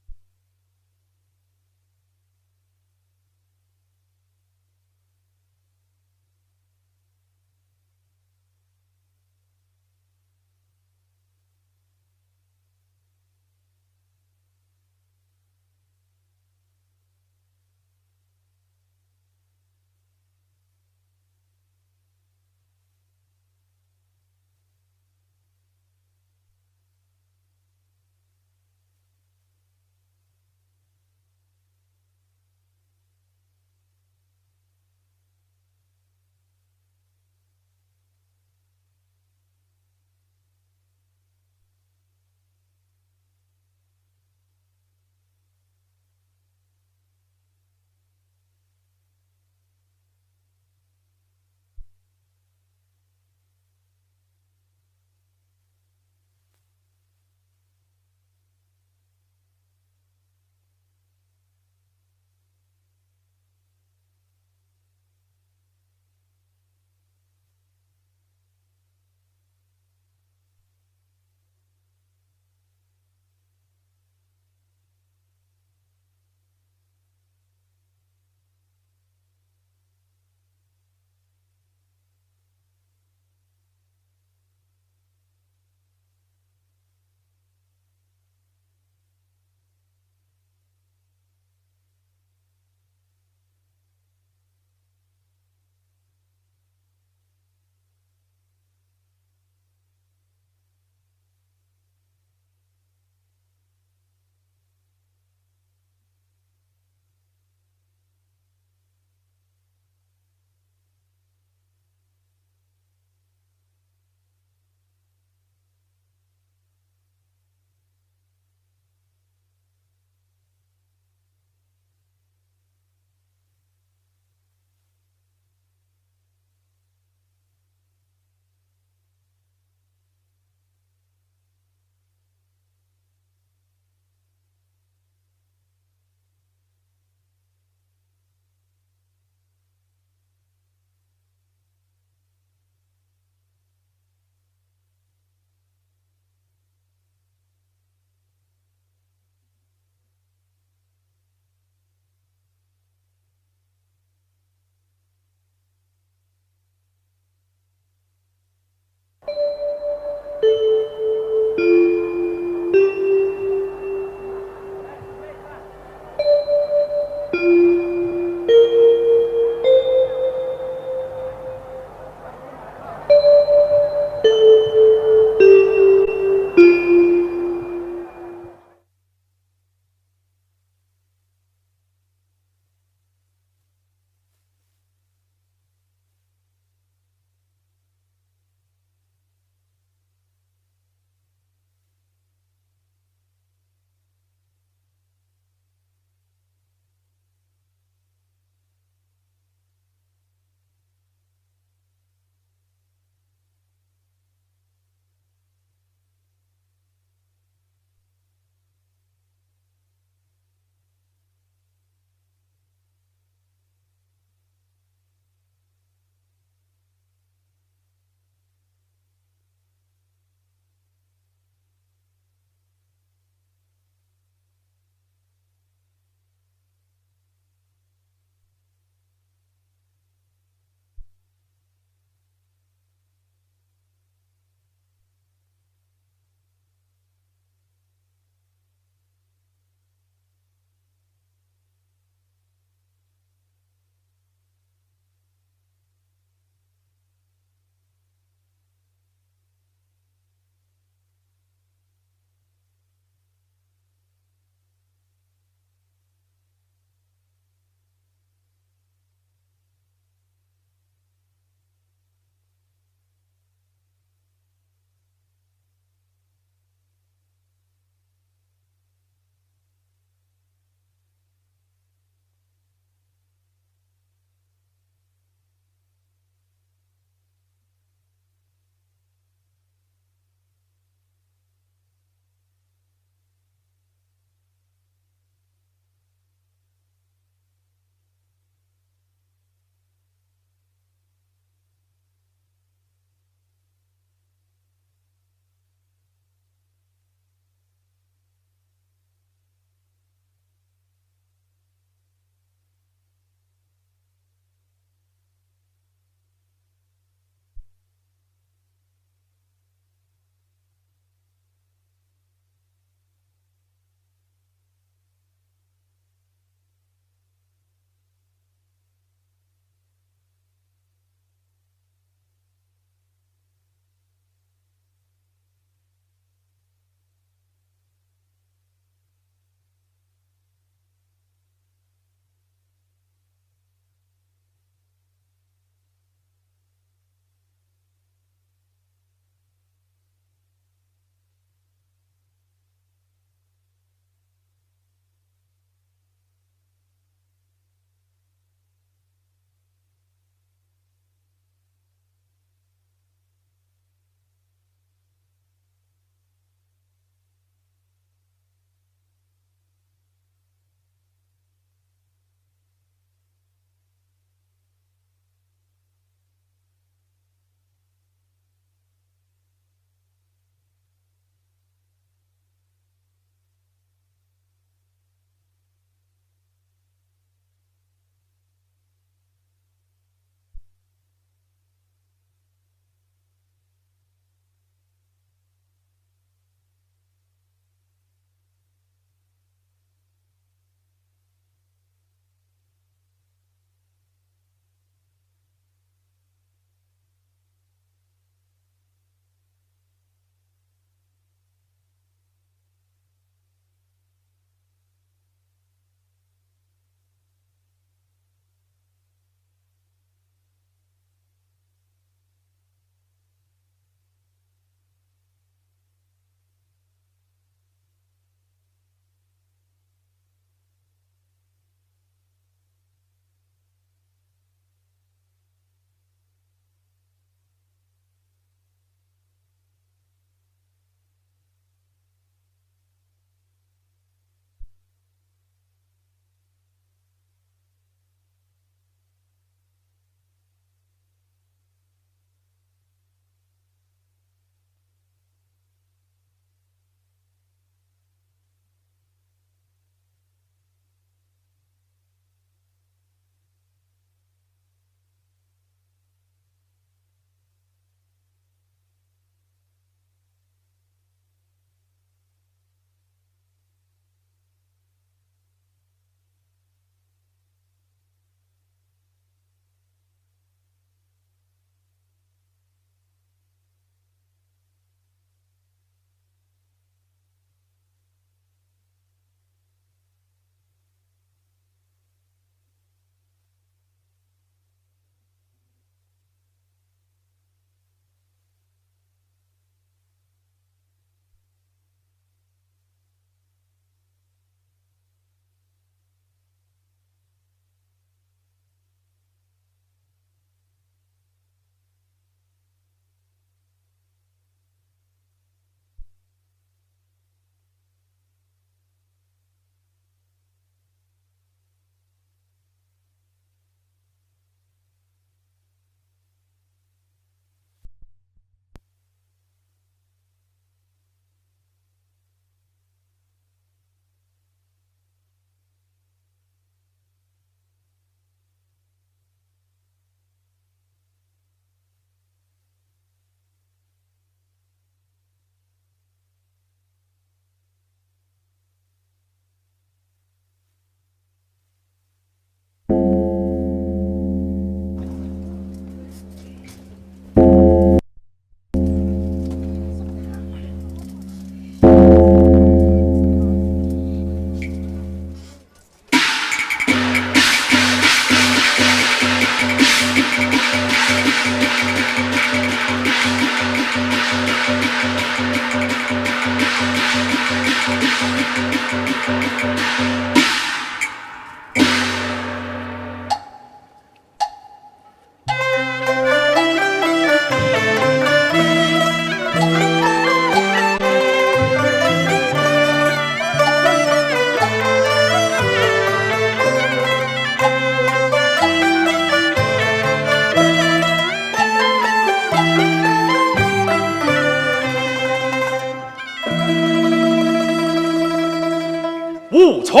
无从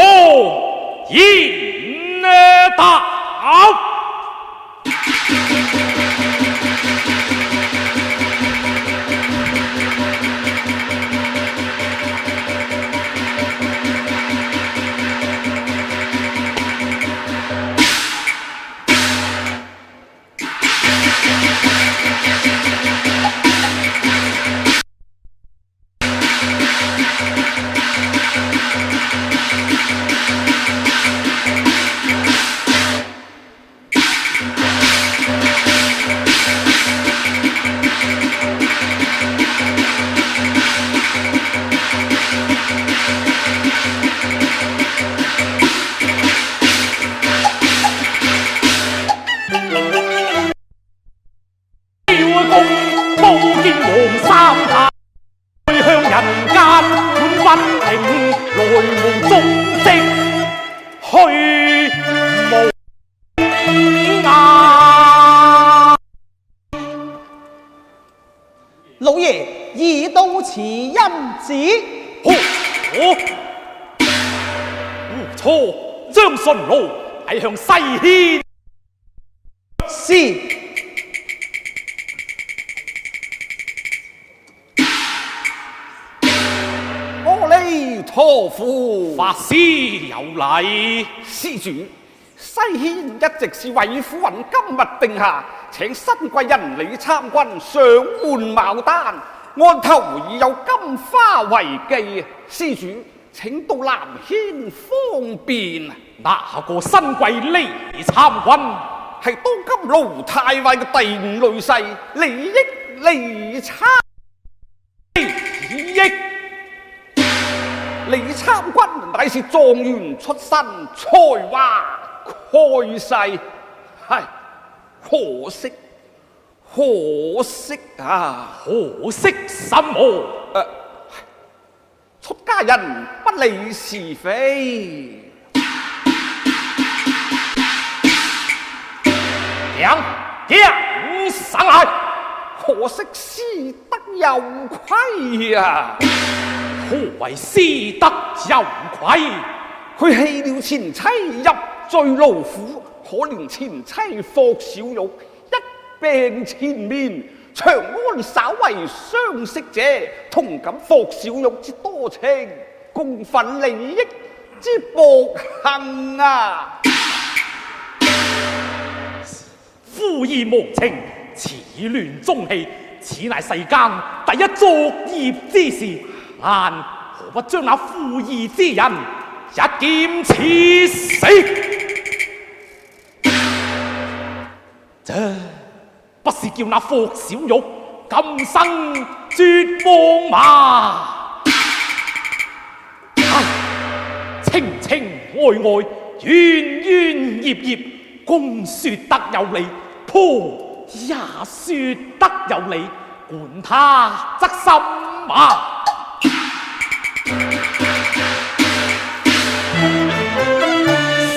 应答。老爺已到此音旨。錯，將順路係向西遷。是。阿彌陀佛，法師有禮。施主，西遷一直是韋夫人今日定下，請新貴人李參軍上門牡丹，案頭已有金花為記。施主，請到南軒方便。哪個新貴李參軍？係當今盧太尉嘅第五女婿李益李參。李參軍乃是狀元出身，才華蓋世，係可惜啊！可惜什麼？出家人不理是非。將上來！可惜師德有虧啊！何謂師德有虧？佢棄了前妻入罪牢府，可憐前妻霍小玉一病纏綿，長安稍為相識者，同感霍小玉之多情，共憤利益之薄幸啊！夫義無情，此亂中氣，此乃世間第一作孽之事，但何不將那負義之人一劍刺死？這不是叫那霍小玉今生絕望嗎？情情愛愛，冤冤孽孽，公說得有理，婆也說得有理，管他則甚嘛！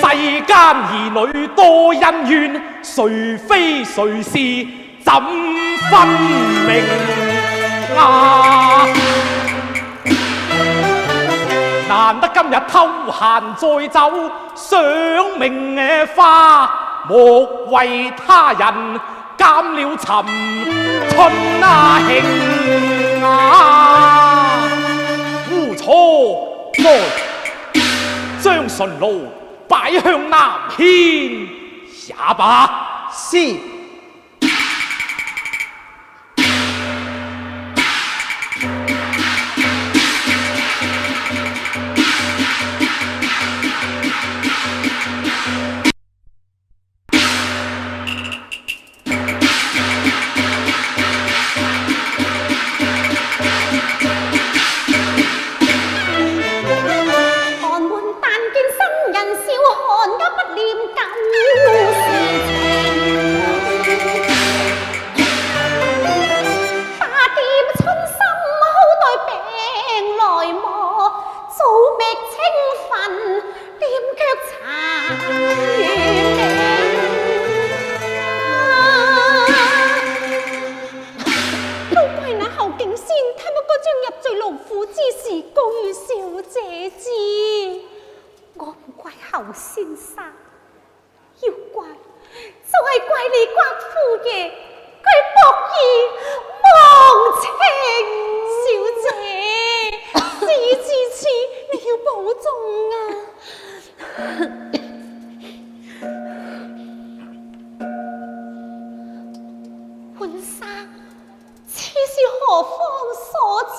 世間兒女多恩怨，誰非誰是怎分明啊？難得今日偷閒再走，賞名花，莫為他人減了尋春興啊！烏錯來，將順路擺向南軒也罷。是。先生，要怪就係怪你寡婦爺，佢薄義忘情。小姐，事至此，你要保重啊！潘生，此事何方所在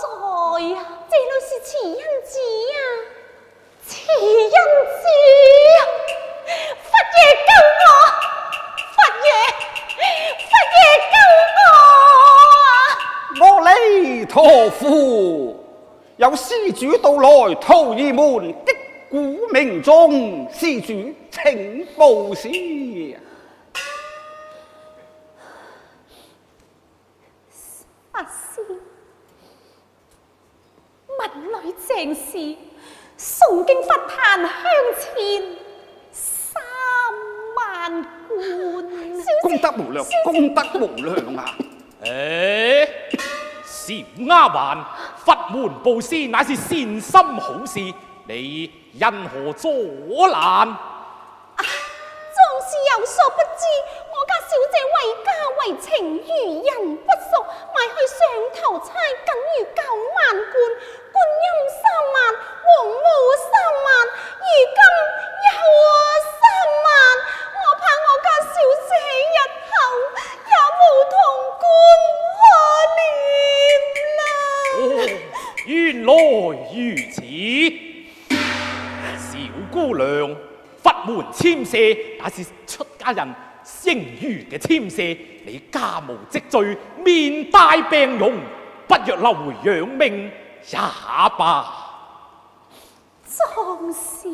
啊？這裏是慈恩寺啊！慈恩寺，佛爺救我！佛爺救我啊！阿彌陀佛，有施主到來，徒兒們擊鼓鳴鐘，施主請報時。法師，文女鄭氏誦經佛壇香錢3萬貫，功德無量，功德無量啊！小丫鬟，佛門布施乃是善心好事，你因何阻攔？壯士有所不知，我家小姐為家為情，遇人不淑，賣去上頭差僅餘9萬貫，觀音3萬，黃母3萬，如今又3萬，我怕我家小姐日後也無同官可憐啦。原來如此，小姑娘，佛門簽赦乃是出家人聲譽嘅簽赦，你家無積聚，面帶病容，不若留回養命也罷。壯士，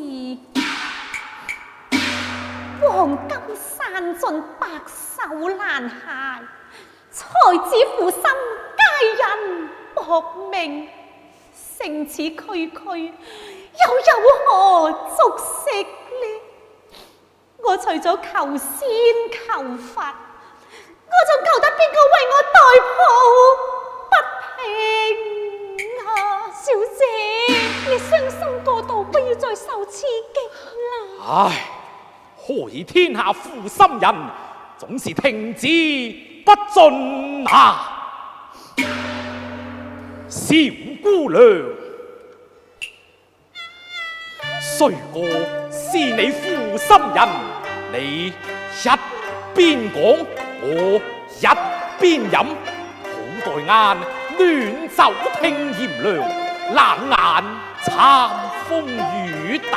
黃金散盡，白首難骸，才子負心，佳人薄命，勝此區區，又有何足惜呢？我除咗求仙求佛，我仲求得邊個為我代抱不平啊！小姐，你傷心過度，不要再受刺激啦。唉，何以天下負心人總是停止不進啊？小姑娘，雖我是你負心人，你一邊講，我一邊飲，好待眼暖酒聽炎涼，冷眼參風雨啊！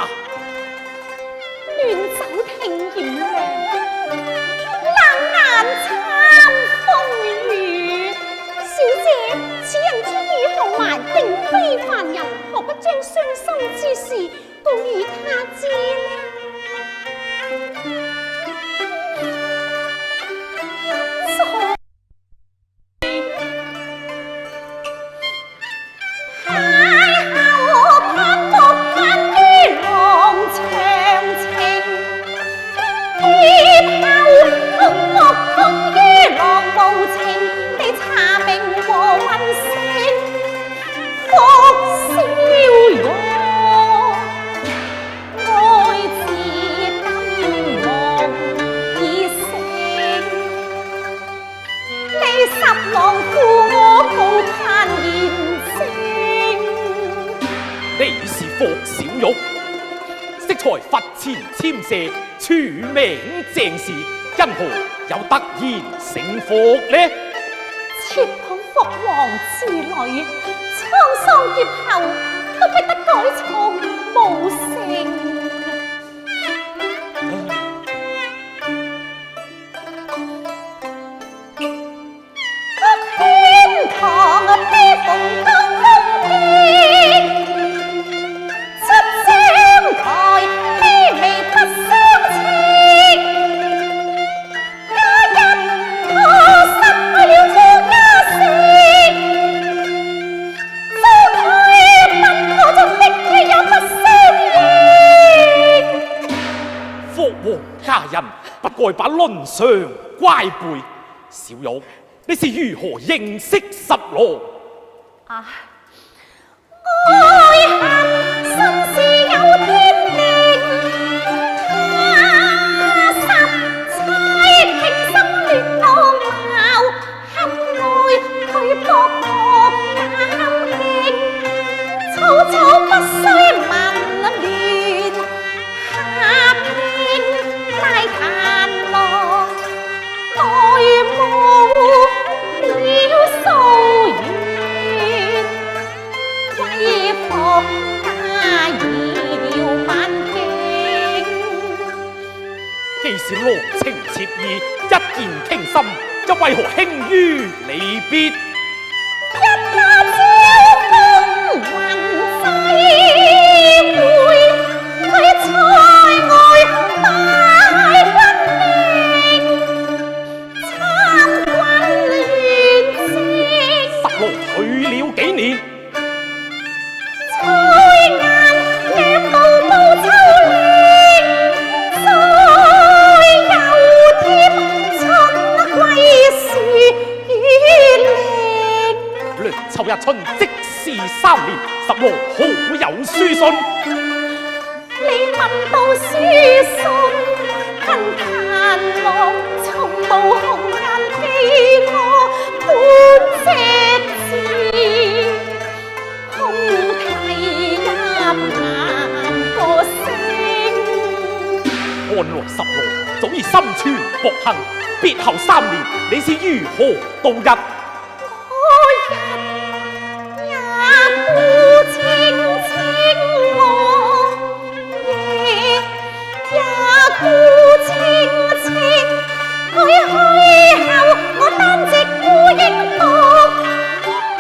暖酒聽炎涼，冷眼參風雨。小姐，此人出於豪邁，定非凡人，何不將傷心之事告與他知呢？簽赦署名鄭氏，因何有突然成福呢？切捧福王之女，滄桑劫後都不得改從無成。天堂悲逢東風見，出將台卑微不相稱，家人可失去了出家聲，早退不可中的佢也不相應。福王家人不該把倫常乖背，小玉，你是如何認識十郎？啊！愛恨心事有天定，一見傾心，又為何輕於離別？一把朝風雲際會，佢塞外拜君命，參軍聯政。十郎去了幾年？彩顏若到暮秋令，再又貼春歸時令。略湊日春，即是3年。十郎好有書信，你問到書信，恨彈幕從無紅顏記我本隻字，空啼入眼個聲。看來十郎早已心存薄幸，別後3年，你是如何度日？我日也孤清清我，夜也孤清清。佢去後，我單隻孤影獨，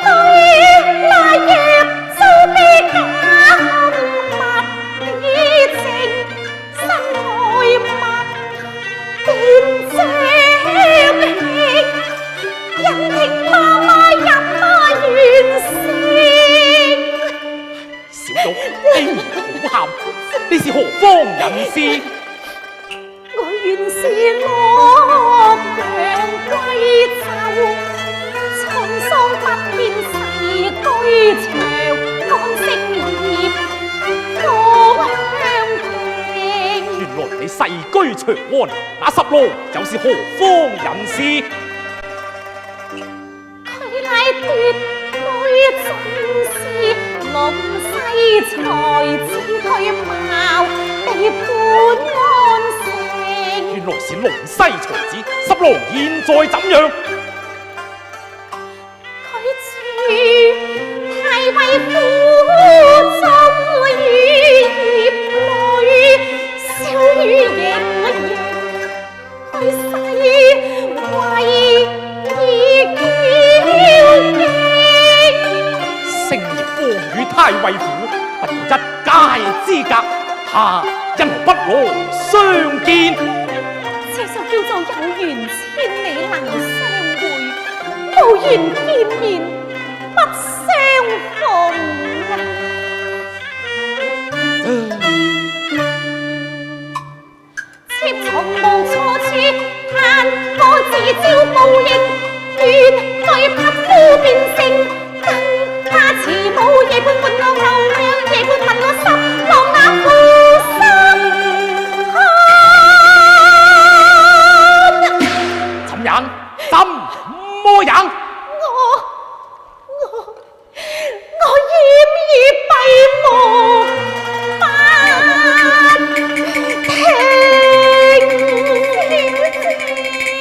對那若遭的假空物已靜，身外物變將興。人聽媽媽入媽原聲。小玉，你唔好喊，你是何方人士？我原是洛陽貴胄，滄桑不變世居長，安星業我鄉平。原來你世居長安，那十郎又是何方人士？佢乃奪居進士，龍西才子佢貌地判安城。原來是龍西才子，十郎現在怎樣？佢住太尉府中雨葉裏，笑於盈盈。佢世為義驕勁，星夜放與太尉府，不過一街之隔，他因何不來相見？這就叫做有緣千里能相會，無緣見面不相逢啊！妾從無錯處，嘆我自招報應，願對匹夫變性，更加慈母夜半伴我流量，夜半問我十郎那負心漢。怎樣？怎麼樣？我掩耳閉目不聽。哎！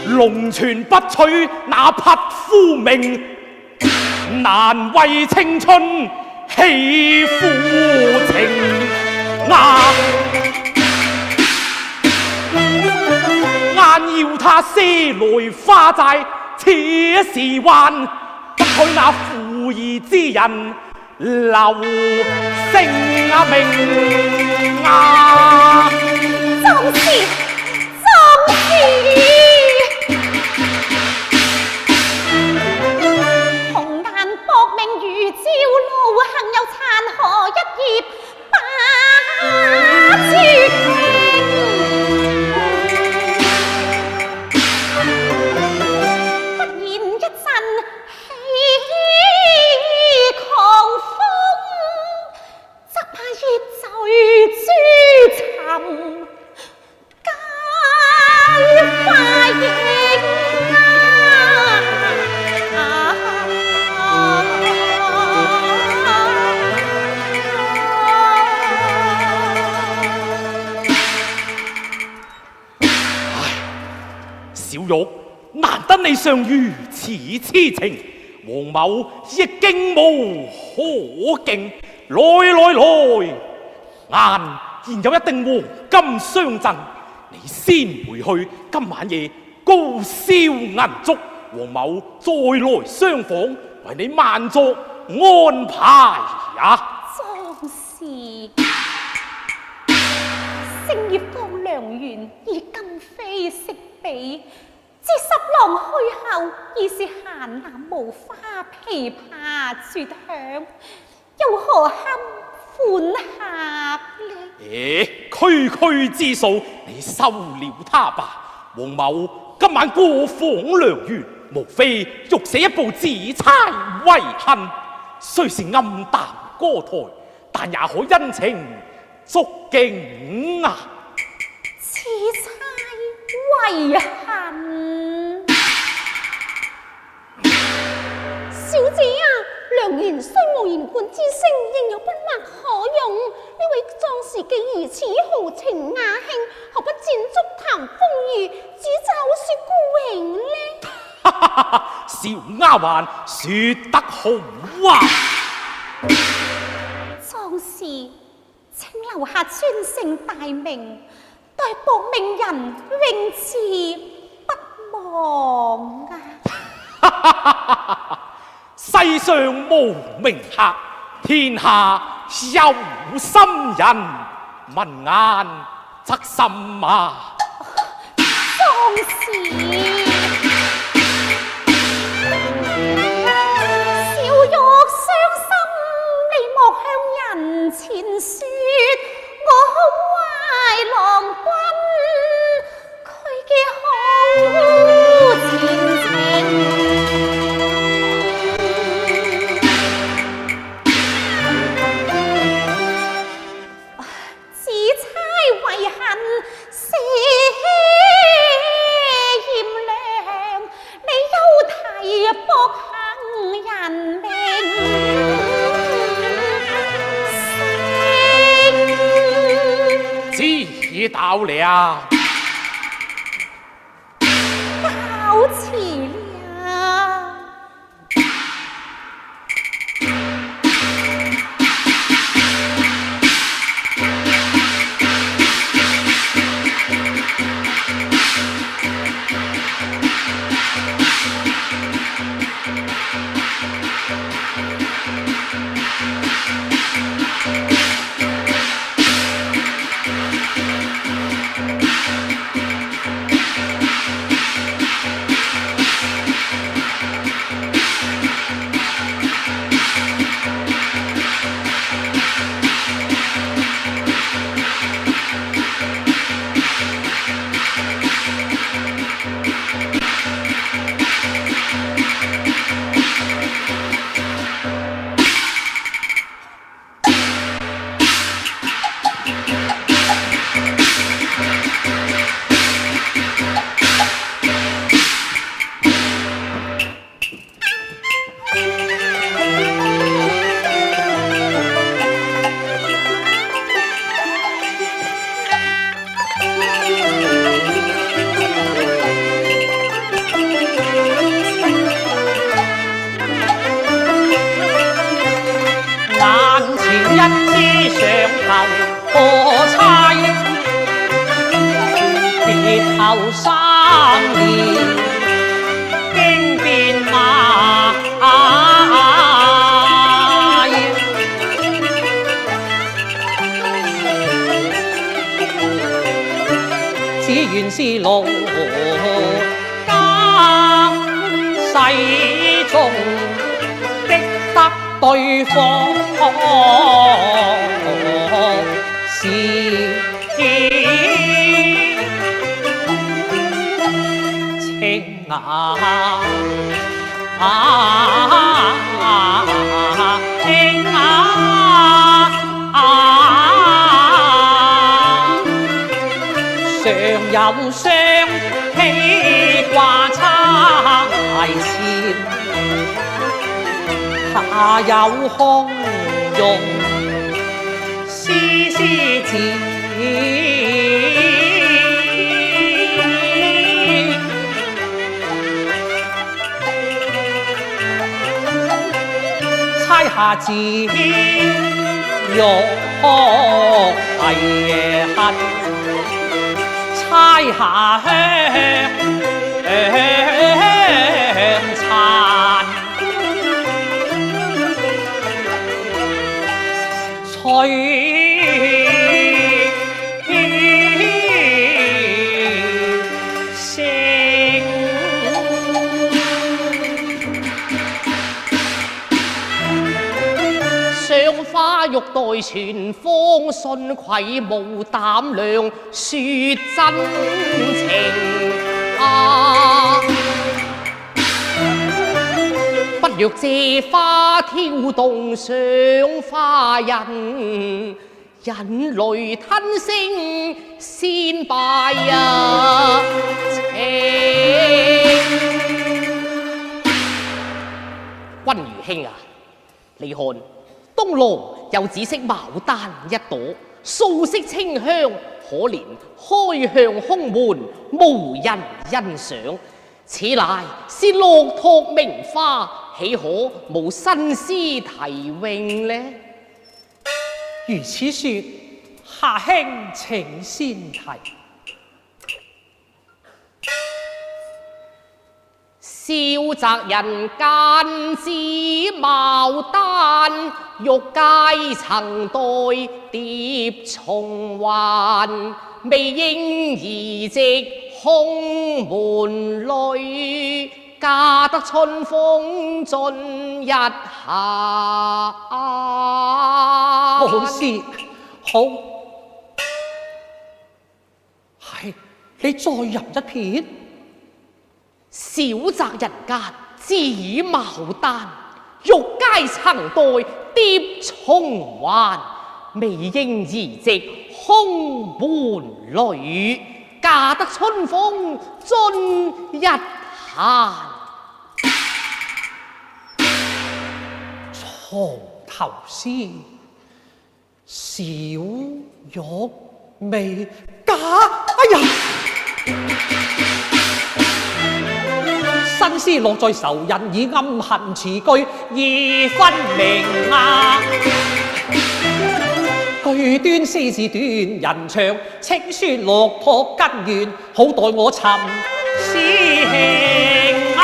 龍泉不取那匹夫命，難為青春棄夫情。硬要他賒來花債，此時還不許那負義之人留姓名啊！壯士，壯士！紅顏搏命如朝露，幸有殘荷一葉把絕情。不然玉，難得你尚如此痴情，王某亦敬無可敬。來，眼現有一定黃金相贈，你先回去，今晚夜高燒銀燭，王某再來相訪，為你萬作安排呀。壯士，星月放良緣，以今非昔比。自十郎去後，已是閒覽無花，琵琶絕響，又何堪歡合呢？區之數，你收了他吧。王某今晚過訪良緣，無非欲寫一部自搋遺恨，雖是暗淡歌台，但也可因情觸景啊。自搋遺恨，小姐啊，良緣雖無言冠之聲，仍有筆墨可用。呢位壯士既如此豪情雅興，何不展足談風雨，只就說孤榮呢？小丫鬟說得好啊！壯士，請留下尊姓大名，待薄命人永辭不忘啊！世上無名客，天下有心人，聞眼則心啊！壯士，小玉傷心，你莫向人前說，我懷郎君，佢嘅好前程。知道了，告辭了。後3年經變馬，只願是路間世中的得對方是情啊情啊上有雙披掛柴前，下有空用絲絲字。差下字玉係恨，差下香殘，吹欲代傳方信愧無膽量說真情不若借花挑動上花人，引淚吞聲先拜君如兄啊，你看東廊有紫色牡丹一朵，素色清香，可憐開向空門，無人欣賞。此乃是落拓名花，豈可無新詩題詠呢？如此說，下兄請先提。少擇人間之牡丹，欲皆曾待蝶重還，未應移植空門裏，嫁得春風盡一下。好事好，係你再吟一片。少擇人間之牡丹，欲皆曾待蝶重還，未應移植空門裏，嫁得春風盡一閒。床頭詩，小玉未嫁。哎呀！新詩落在仇人以暗恨詞句已分明句端詩字斷人長，清說落拓根源，好待我尋師兄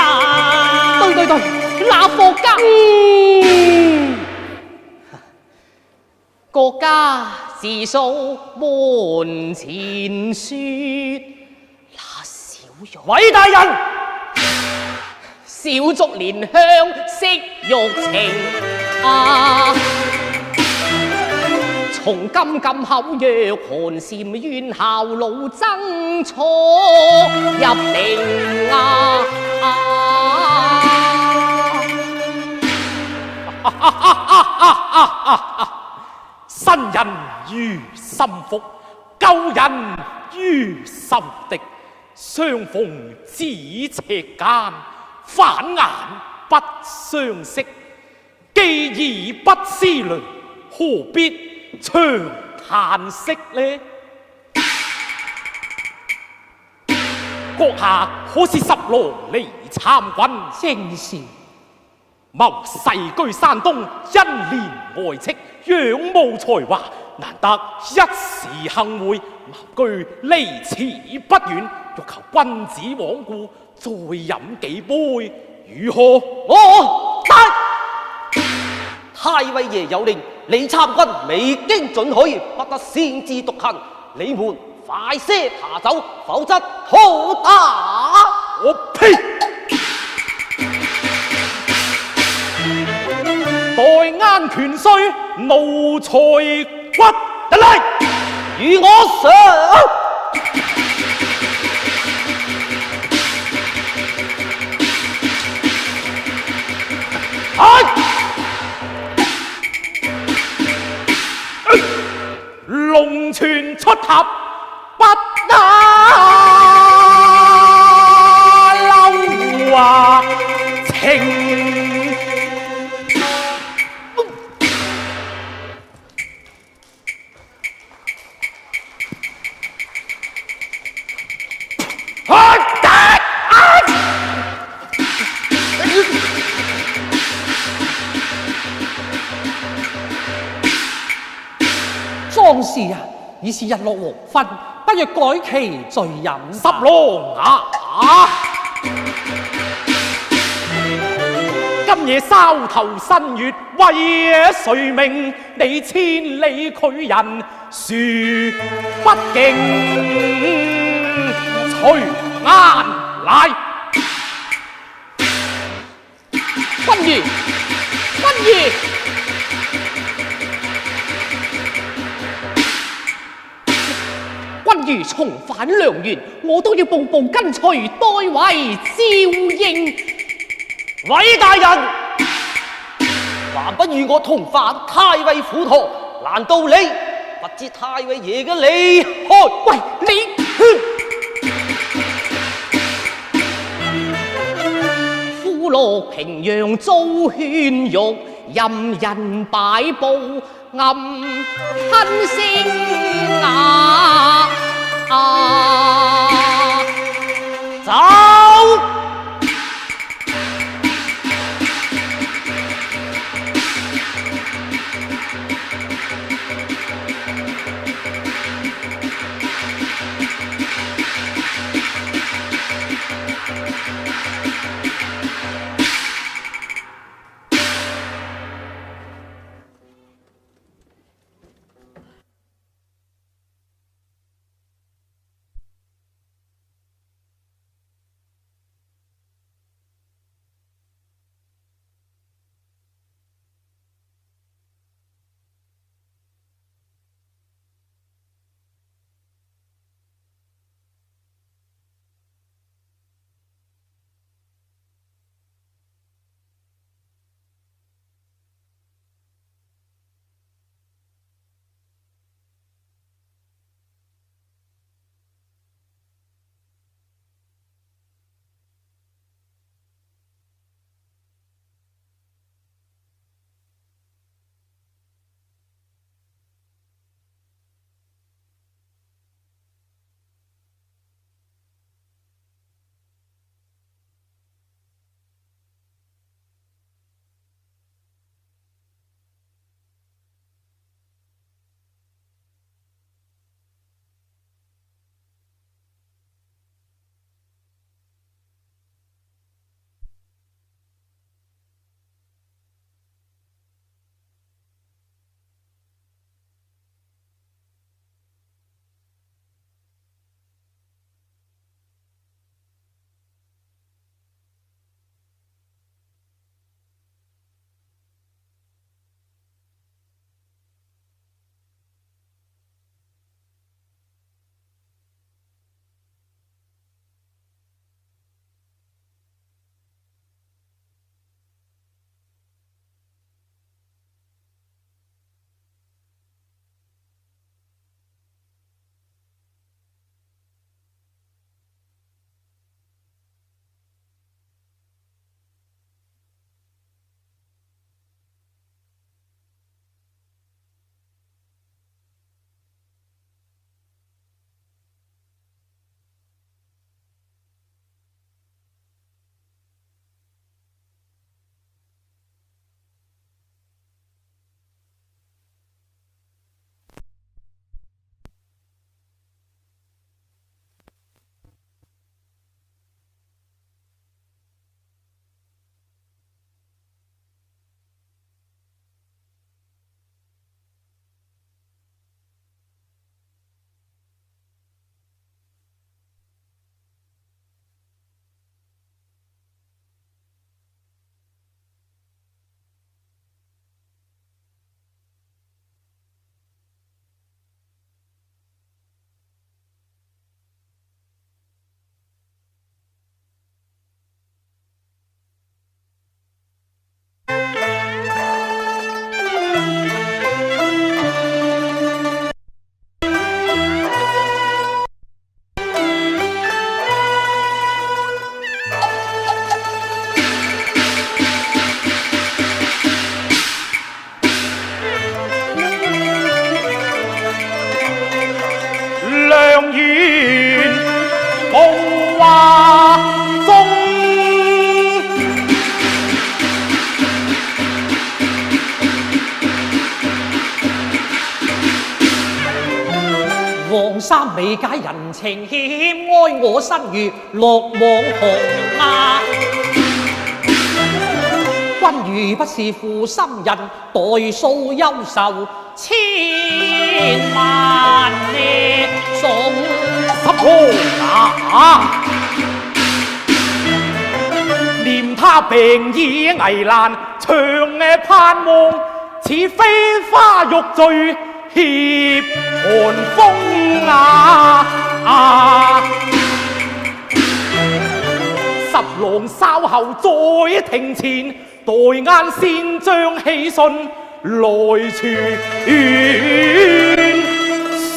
對，那霍家國家自數門前説，那小玉韋大人。小竹蓮香惜玉情從今禁口約寒蟬，願效勞爭錯入定新人如心腹，舊人如心敵，相逢咫尺間，反眼不相識。既已不思量，何必長嘆息呢？閣下可是十郎離參軍，正是謀世居山東，因憐愛戚，仰慕才華，難得一時幸會，謀居離此不遠，欲求君子罔顧，再飲幾杯，如何？太尉爺有令，李參軍未經准許，不得擅自獨行。你們快些爬走，否則好打！我呸！待啱拳碎，奴才骨得嚟，與我上！龍泉出塔，不嬲話情。當時啊，已是日落黃昏，不如改其罪飲。十郎啊！今夜梢頭新月，為誰明？你千里拒人，殊不敬。隨晏來，君兒，君兒。君如重返良緣，我都要步步跟隨，代為照應。偉大人，還不與我同返太尉府陀？難道你不知太尉爺嘅厲害？喂，你夫樂平陽遭勸辱，任人擺布暗吞聲走！黃衫未解人情欠，愛我身如落網紅啊！君如不是負心人，代數憂愁千萬呢送十郎啊！念他病已危難，長盼望似飛花玉墜脅寒風啊！十郎稍後再庭前，待晏先將喜訊來傳送。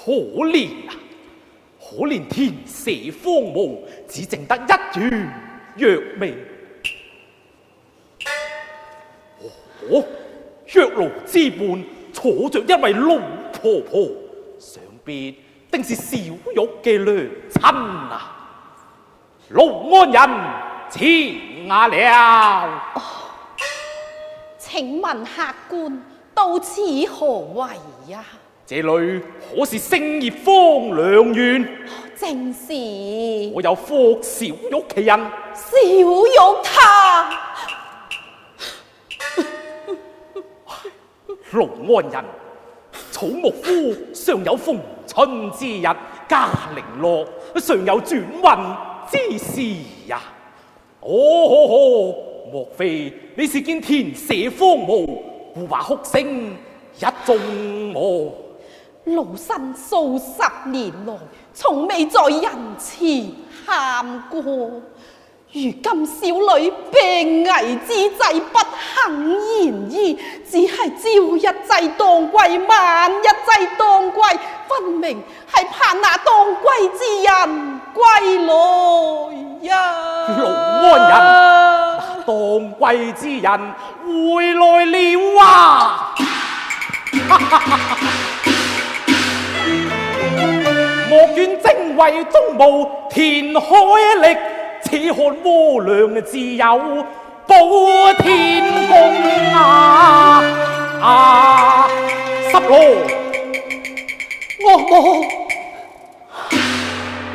可憐啊！可憐田舍荒蕪，只剩得一圓藥味。哦，藥爐之畔坐着一位老婆婆，想必定是小玉嘅娘親啊！勞安人賜雅了。請問客官到此何為呀？這裏可是聖葉坊良園？正是。我有霍小玉其人。小玉她，勞安人，草木夫尚有逢春之日，嘉陵樂尚有轉運之時呀！哦，莫非你是見田舍荒蕪，故話哭聲一眾麼？老身數十年來，從未在人前喊過。如今小女病危之際，不肯言醫，只係朝一祭當歸，晚一祭當歸，分明係盼那當歸之人歸來呀！勞安人，當歸之人回來了啊！莫怨正為東吳填海力，此看窩梁自有保天公啊！十郎，惡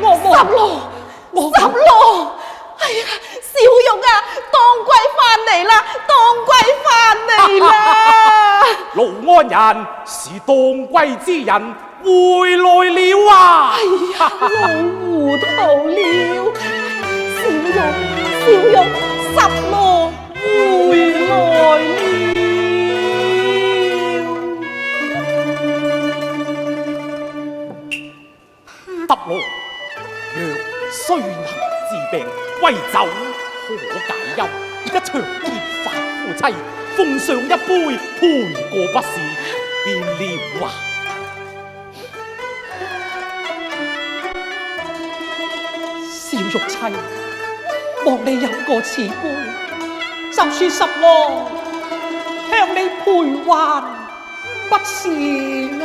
魔，十郎，哎呀，小玉啊，當歸翻嚟啦，當歸翻嚟啦！勞安人是當歸之人回來了啊！哎呀，老糊塗了，小玉，十郎回來了。得咯，若雖能治病，為酒可解憂，一場結發夫妻，奉上一杯，陪過不是便了啊！小玉妻，望你飲過此杯，就算十郎向你賠還不是啊！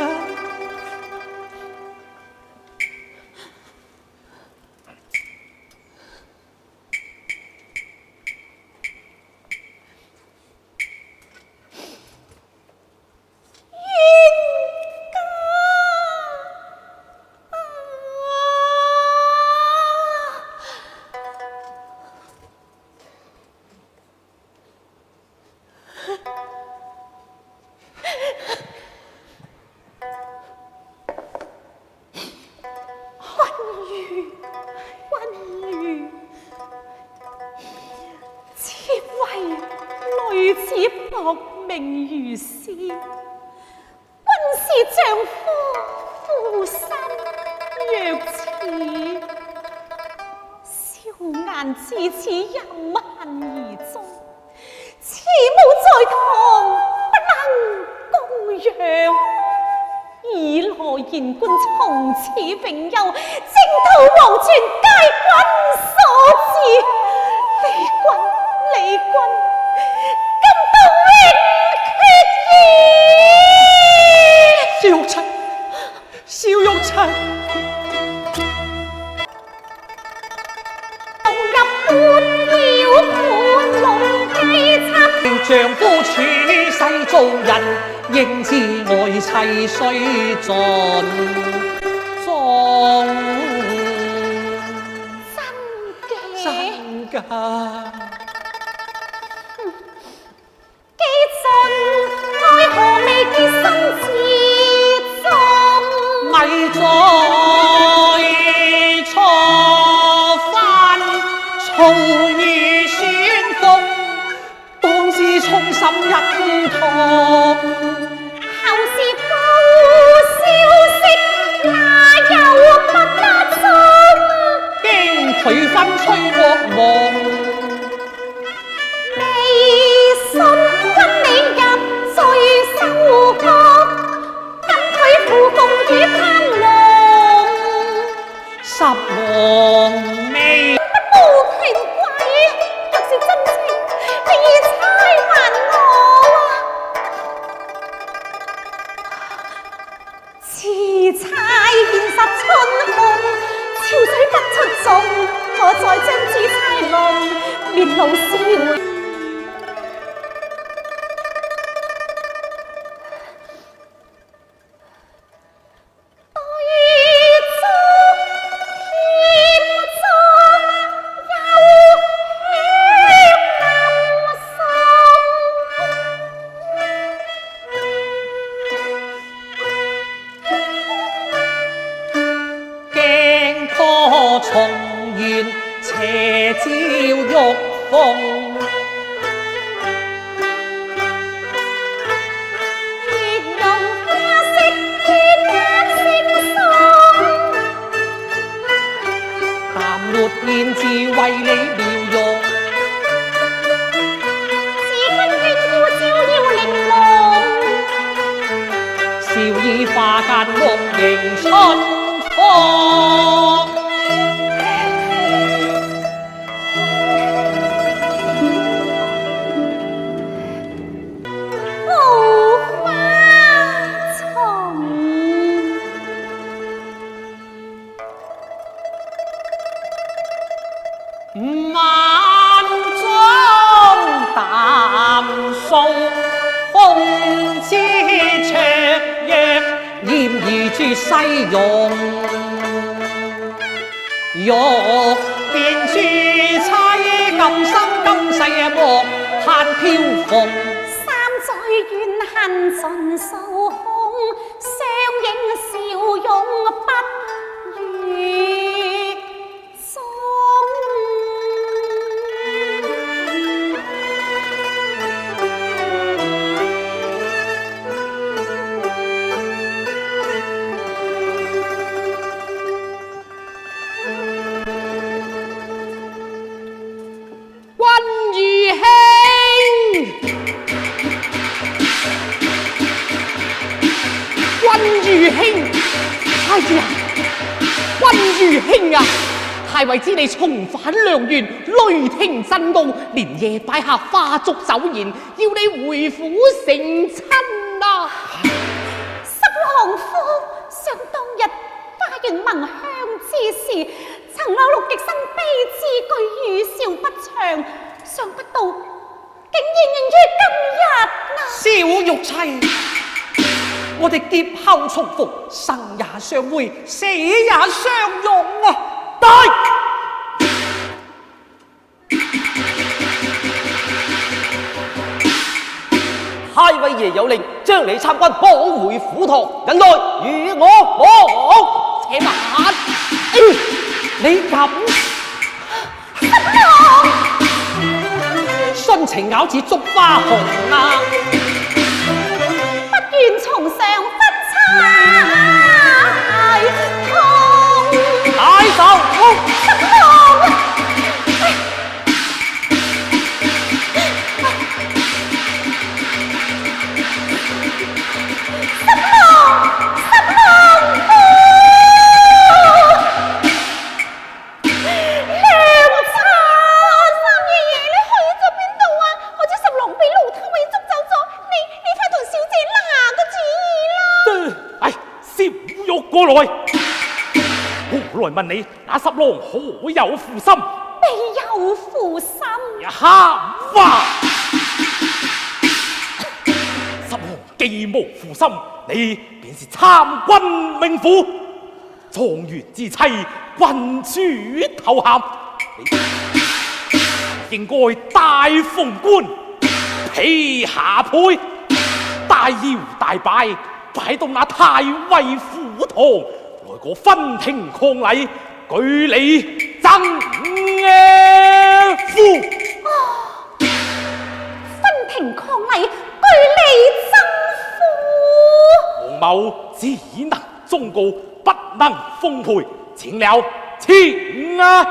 丈夫處世做人，應知愛妻須盡忠。真㗎？既盡愛何未結身之中？咪再錯翻曹兒宣服，當知衷心一痛。後事高消息，哪有不得信？經佢分吹惡夢，未信君你入罪受國，跟佢負共與攀龍。十王未不無權貴，若是真情，你已猜還我啊！此差現實春紅，潮水不出眾，我再將此差弄，面露思會。重圓斜照玉鳳，月容花色天眼惺忪，淡抹胭脂為你療容，自君眷顧照耀玲瓏，笑意化間木迎春風。萬中淡素風之卓約，艷遇絕世容，欲辨珠釵今生今世莫嘆飄鳳。三載怨恨盡數空，相映笑容不如衷。太子啊，君如卿啊！太尉知你重返良緣，雷霆震動，連夜擺下花燭酒宴，要你回府成親啊！十郎夫，想當日花園聞香之時，曾兩六極生悲之句，語笑不詳，想不到竟然於今日啊！小玉妻，我哋劫後重逢，生也相會，死也相擁啊！大太尉爺有令，將李參軍綁回府堂，人來與我往。且慢，你敢？殉情咬似竹花紅啊！不願從上分差痛，大仇！過來，我來問你，那十郎可有負心？必有負心。呀哈！哇！既無負心，你便是參軍命婦，狀元之妻，君主頭銜，你應該大鳳冠，披霞帔，大搖大擺，擺到那太尉府堂，來個分庭抗禮，據理爭夫。分庭抗禮，據理爭夫。王某只能忠告，不能奉陪，請了，請了。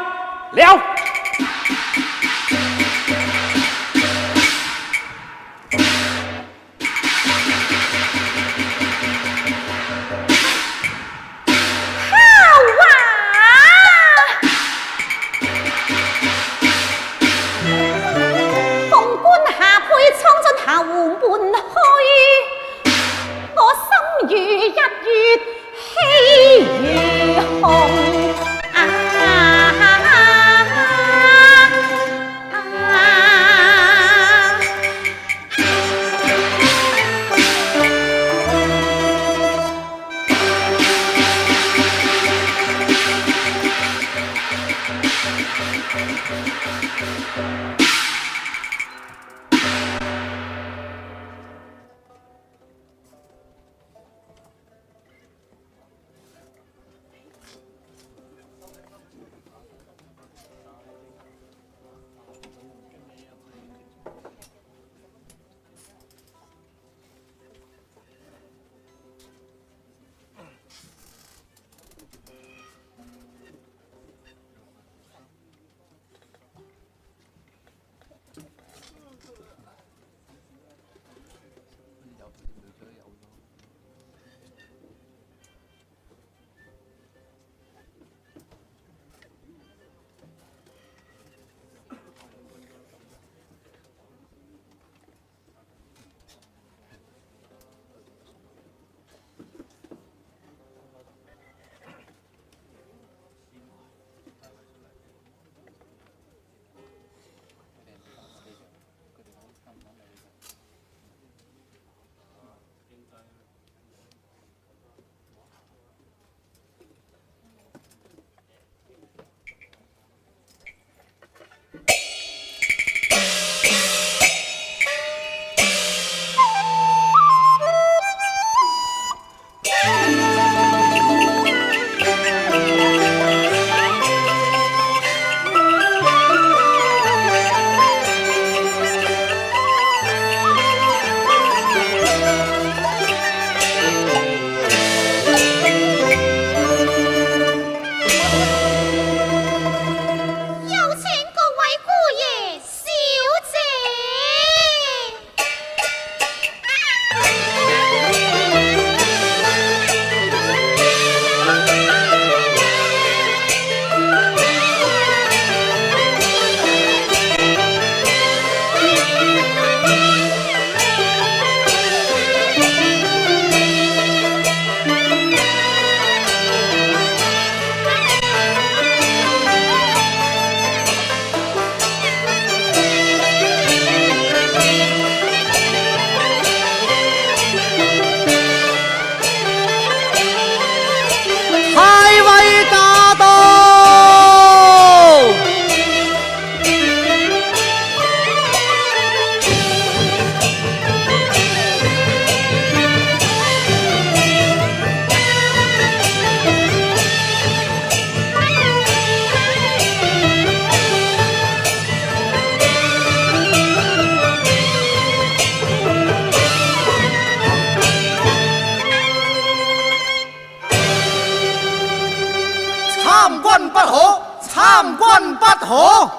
三軍不可。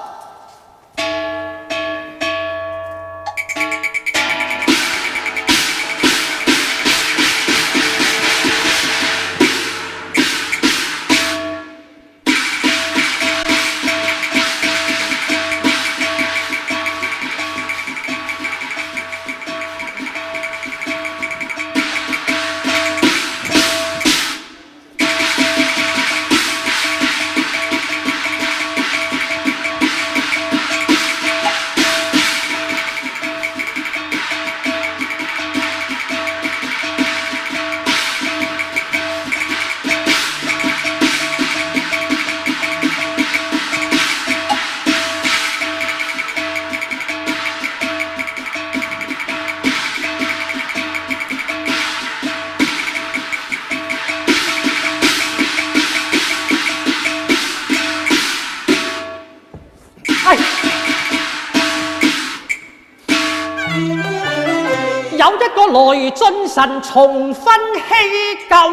我來尊神重分稀舊，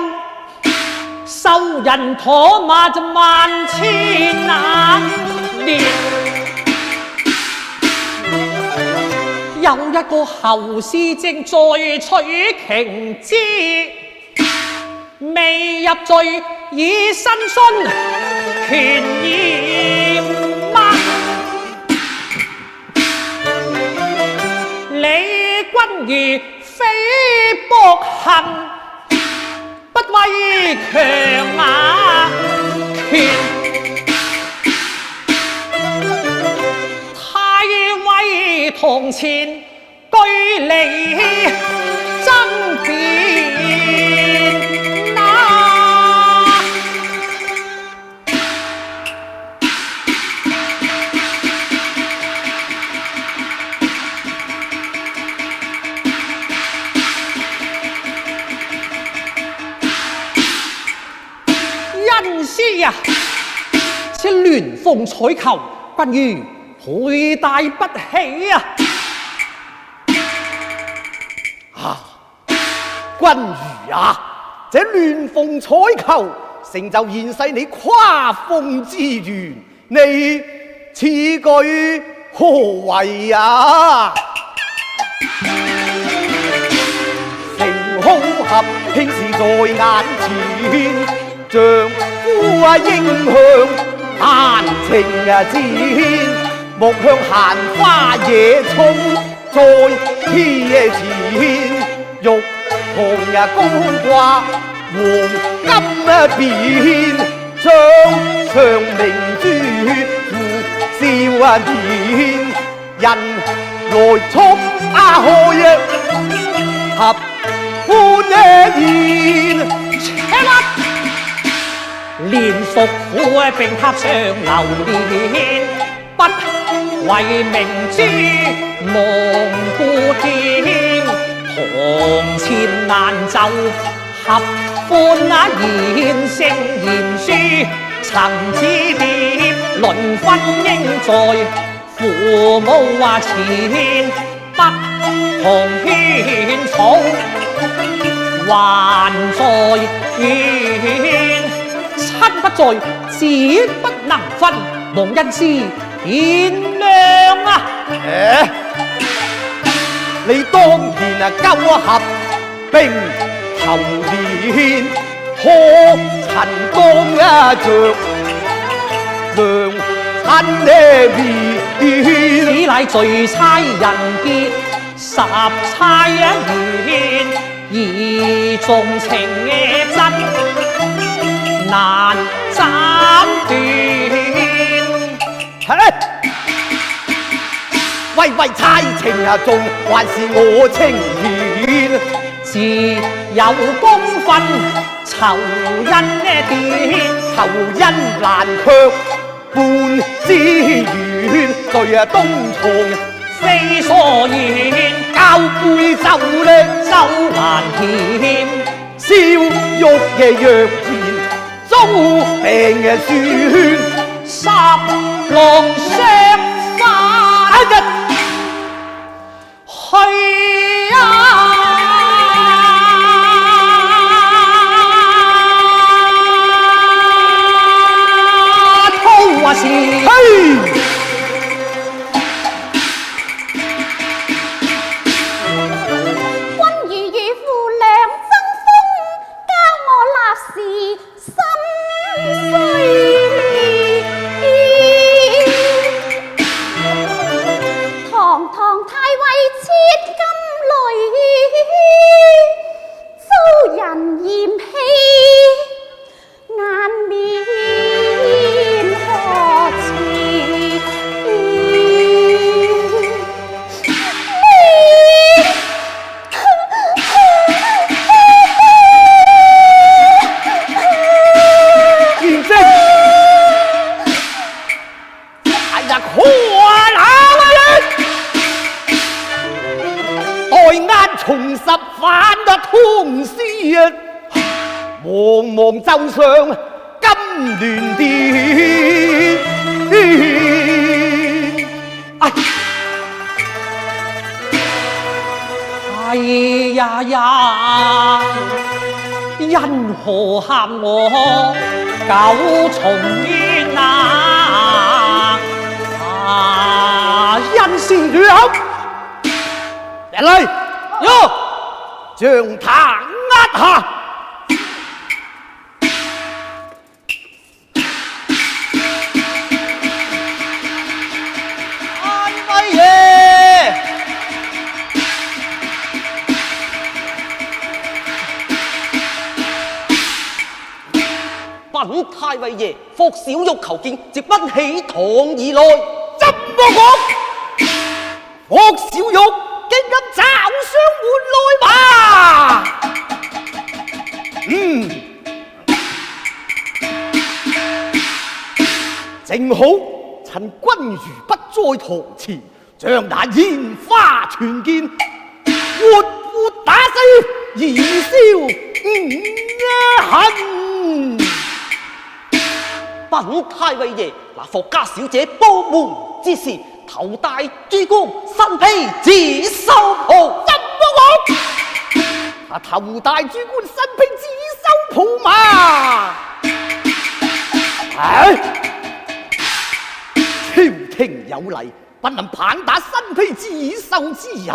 受人唾罵就萬千難年。有一個侯氏正在取瓊枝，未入罪已身殉權嚴嗎？李君如非薄幸，不畏強牙權。太尉堂前據理爭辯那。恩師呀，這鸞鳳彩球，君如佩戴不起啊！君如啊，這鸞鳳彩球成就現世你跨鳳之緣，你此舉何為啊？成空合輕視在眼前，丈夫應向閒情展，莫向閒花野蔥在天前，玉紅高掛黃金邊，將上明珠呼笑面，人來促開合歡宴。連屬虎並塔上流連，不為明珠望故天。堂前難就合歡宴，聖賢書曾指點，論婚應在父母前，不同獻草還在願。親不在，子不能分，望恩師見諒啊！你當年勾合並頭連，可曾當着良親面？此乃罪差人結十差緣，而重情真難斬斷。喂喂，猜情重還是我情願？自有公分仇恩典，仇恩難卻半之緣。對東床非所願，交杯酒呢周難欠。燒肉嘅若然遭病嘅酸，十郎相反去啊！都話是重拾反得通師啊！茫茫奏上金鑾殿，哎呀呀，因何喊我九重冤啊？因是亂人嚟，喲，將他壓下。威爺，本太尉爺霍小玉求見，直奔喜堂而來。怎麼講？霍小玉竟敢找上門來吧？正好趁君如不在堂前，將那煙花傳見，活活打死，以消恨。本太尉爺，那霍家小姐報門之時，頭戴珠冠，身披紫繡袍。怎麼講？他頭戴珠冠，身披紫繡袍嘛？朝廷有例，不能棒打身披紫繡之人。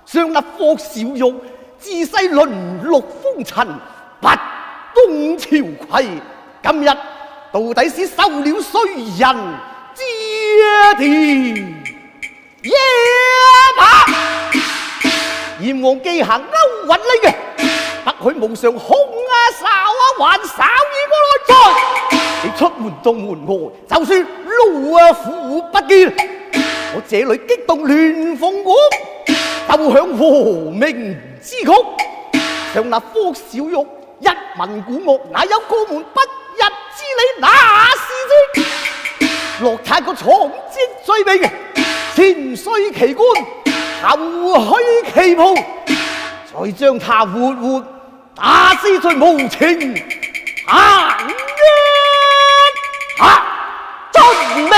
像那霍小玉自細淪落風塵，不懂朝規，今日到底是受了誰人之田？耶吧！閻王記下勾魂嚟嘅，不許無常空哨還哨意過來在。你出門到門外，就算老虎不見，我這裏激動亂鳳鼓，奏響和鳴之曲。像那霍小玉一聞鼓樂，哪有過門不入之理？那是知落太個藏職罪名，前須其冠，後許其袍，再將他活活打死在無情遵命。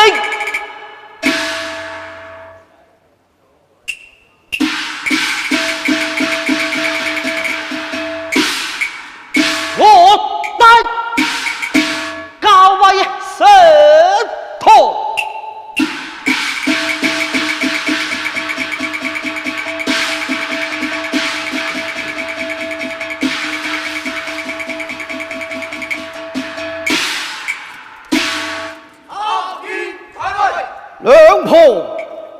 我得教尉上堂。兩旁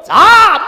站立。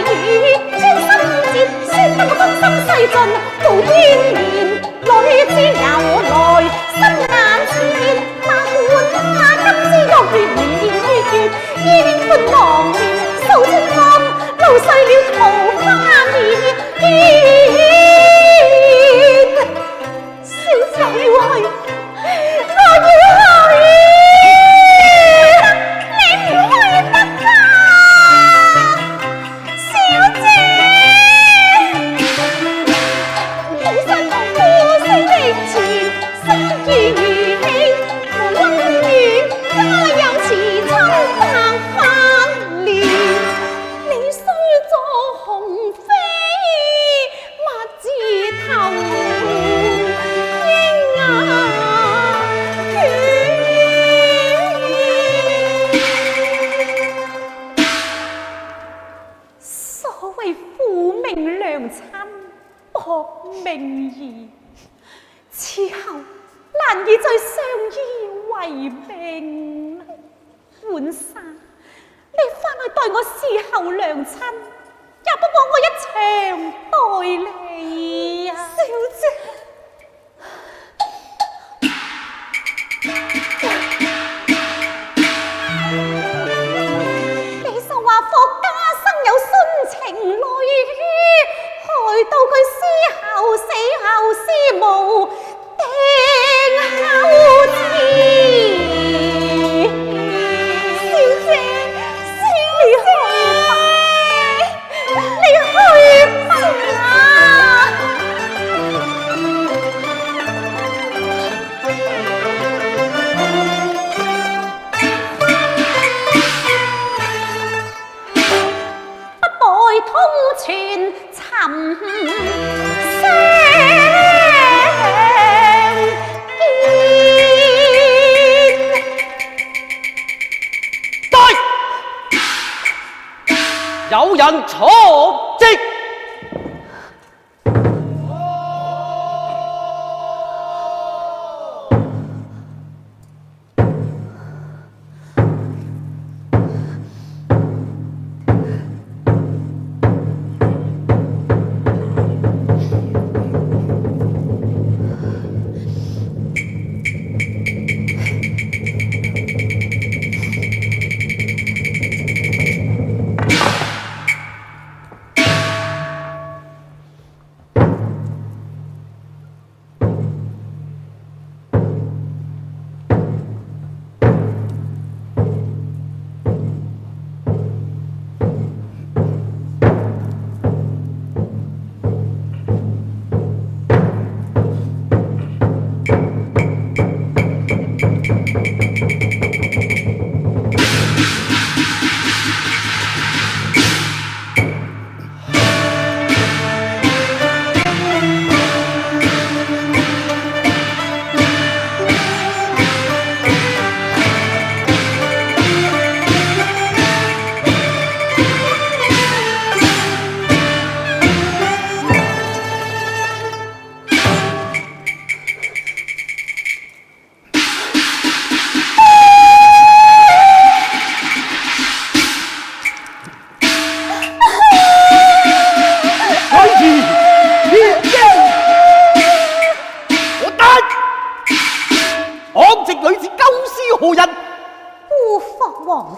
兒專心節，宣得我忠心細盡無牽連。女子有來心眼前，哪管那金枝玉葉綿綿月月，煙歡忙面數清風，路碎了桃花面。小姐要去，我要去。你唔去得㗎，小姐。其實同夫妻的前，心意如起，無恩怨，家有慈親白髮連。你雖作紅妃，勿自投嬰圈。所謂父命娘親，薄命兒，此後難以再相依為命。浣紗，你翻去待我侍候娘親，也不枉我一場待你呀、小姐。你就話霍家生有殉情淚，害到佢死後思無定後嗣。小姐，你去吧。不待通傳尋相見。有人錯職。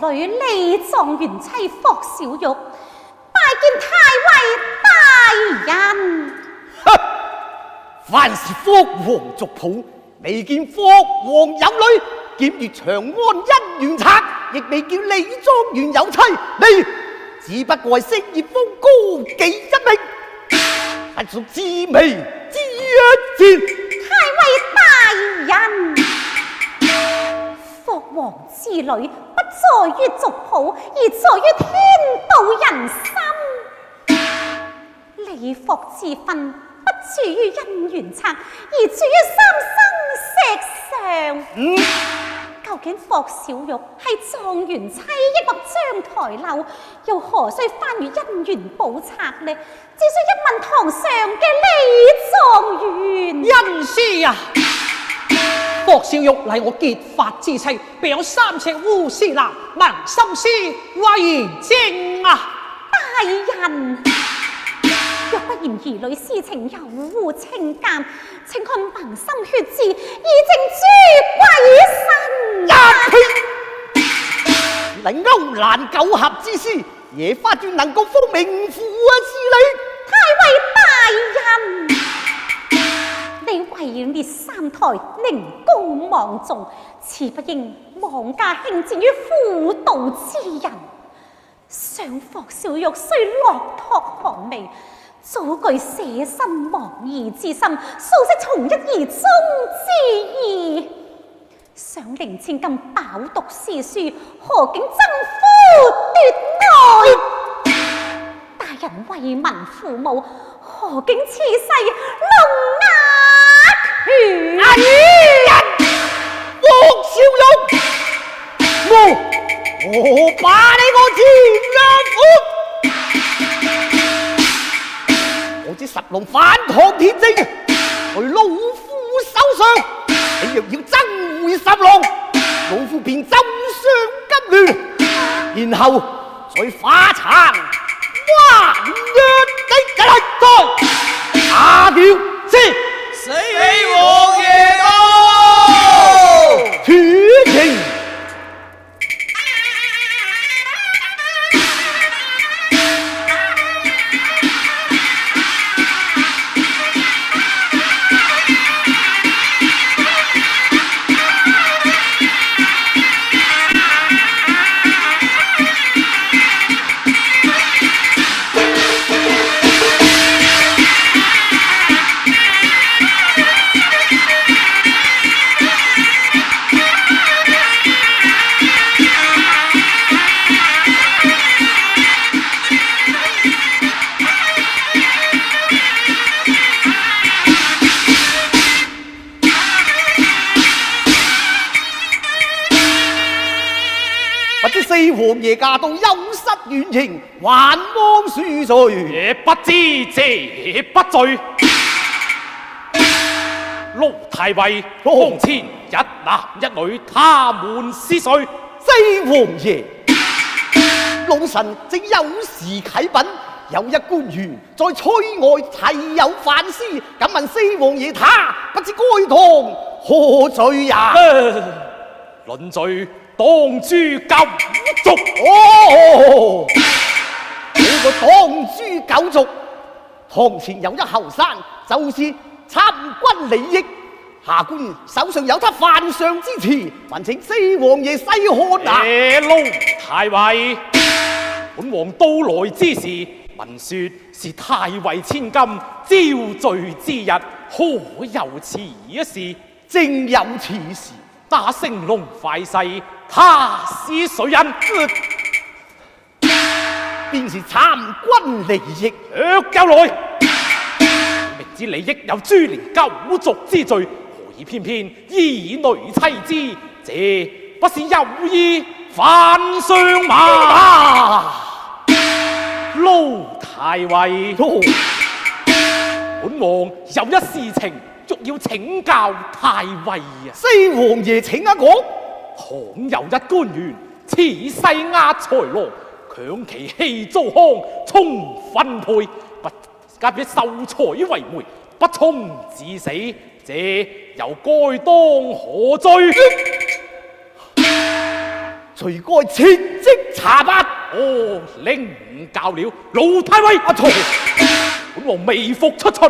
女李狀元妻霍小玉拜見太尉大人。凡是霍王族譜，未見霍王有女，檢閱長安姻緣冊，亦未叫李狀元有妻。你只不過係星葉峰高幾一命，係屬滋味之一戰。太尉大人，霍王之女不在於族譜，而在於天道人心。李霍之婚不注於姻緣冊，而注於三生石上。究竟霍小玉係狀元妻，抑或章台漏，又何須翻閱姻緣簿冊呢？只需一問堂上嘅李狀元。恩師啊，霍小玉係我結髮之妻，並有3尺烏絲男，盲心思為證啊！大人，若不然兒女私情有負情鑑，請看憑心血字，以正諸貴身。你勾難九合之師，野花轉能夠封名副是你。太尉大人，你位列三台，寧高望重，此不應妄加輕賤於婦道之人。想霍小玉雖落拓寒微，早具捨身忘義之心，素識從一而終之意。想令千金飽讀詩書，何竟爭夫奪愛？大人為民父母，何竟恃勢弄壓拳？霍小玉，我把你個賤我知十龍反抗天征，在老夫手上。你若要爭回十龍，老夫便針上金亂，然後再化殘彎一的來下叫先。死王爺到！處刑。四王爺駕到，休失遠迎，還望恕罪。也不知這不罪。盧太尉胸前一男一女，他們是誰？四王爺，老臣正有事啟稟，有一官員在崔外提有犯事，敢問四王爺他不知該當何罪呀？論罪當誅九族。哦，呢個當誅九族，堂前有一後生，就是參軍利益。下官手上有他犯上之詞，還請四王爺細看啊！盧太尉，本王到來之時，聞說是太尉千金招罪之日，可有此事？正有此事。那升龍快婿，他是誰人？便是參軍利益。腳有來，明知利益有株連九族之罪，何以偏偏以女妻之？這不是有意犯上嗎？盧太尉，本王有一事情欲要請教太尉啊！四王爺請講。倘有一官員恃勢壓財羅，強其氣糟糠，充分配，不加以受財為媒，不從致死，這又該當何罪？罪該切職查辦。哦，領教了，盧太尉。阿曹，本王微服出巡，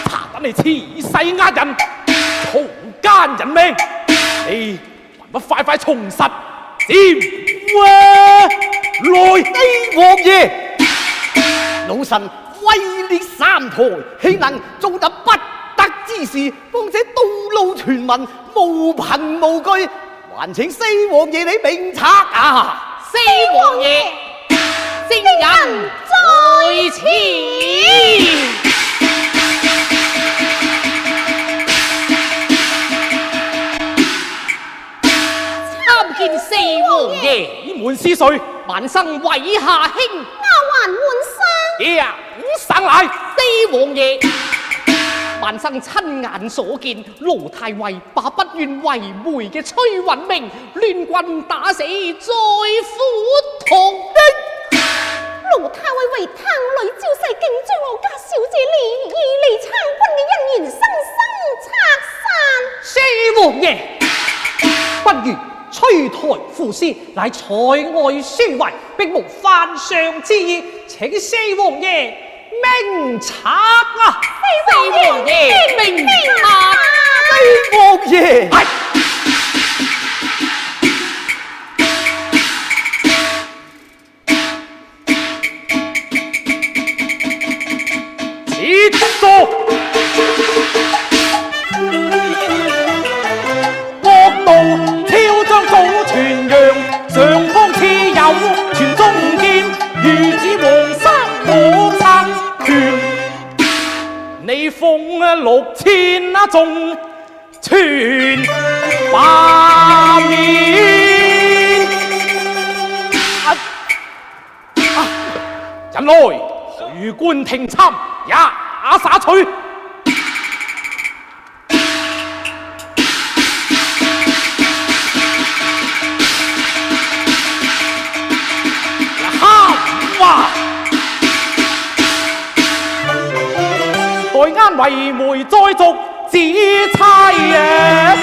查得你恃勢壓人，草菅人命，你還不快快從實斬來？四王爺，老臣位列三台，豈能做得不得之事？況且道路傳聞，無憑無據，還請四王爺你明察啊！四王爺，聖人在前。參見四王爺，你們是誰？萬生韋下兄，丫鬟換相。呀，生來四王爺，萬生親眼所見，盧太尉把不願為媒嘅崔允明亂棍打死在虎堂的。盧太尉小事乃在外書為，並無犯上之意，請四王爺明察啊！四王爺明察，四王爺，係此座國道挑將早傳揚，上方似有傳中劍，如指黃山可撐權。你封6000眾傳罷免。人來許官聽參也灑取。待啱為媒再續指差緣，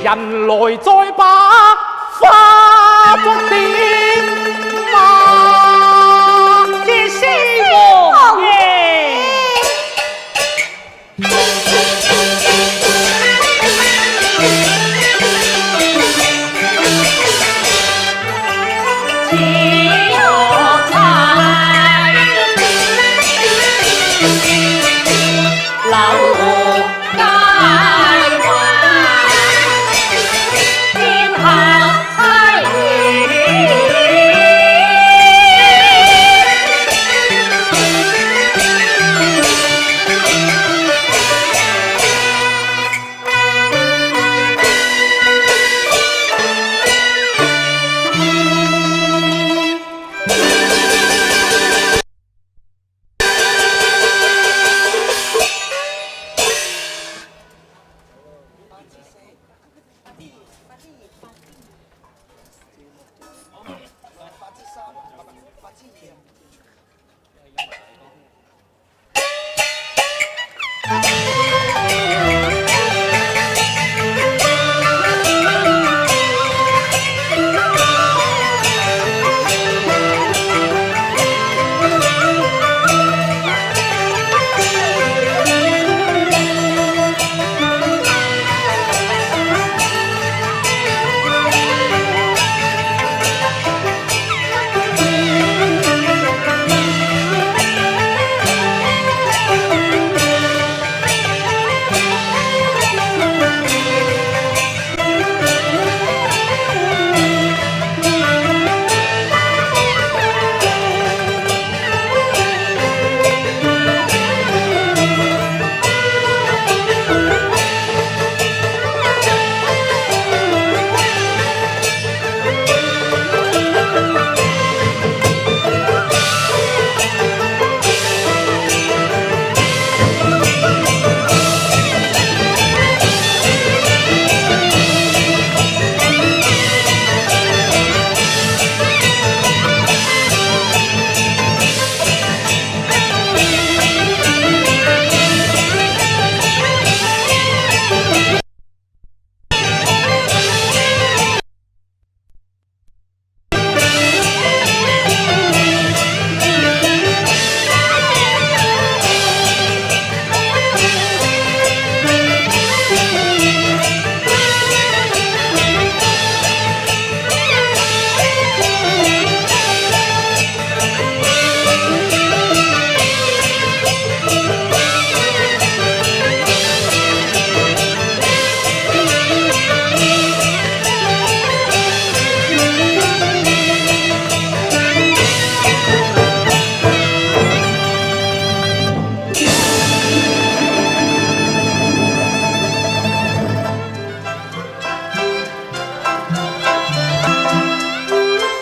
人來再罷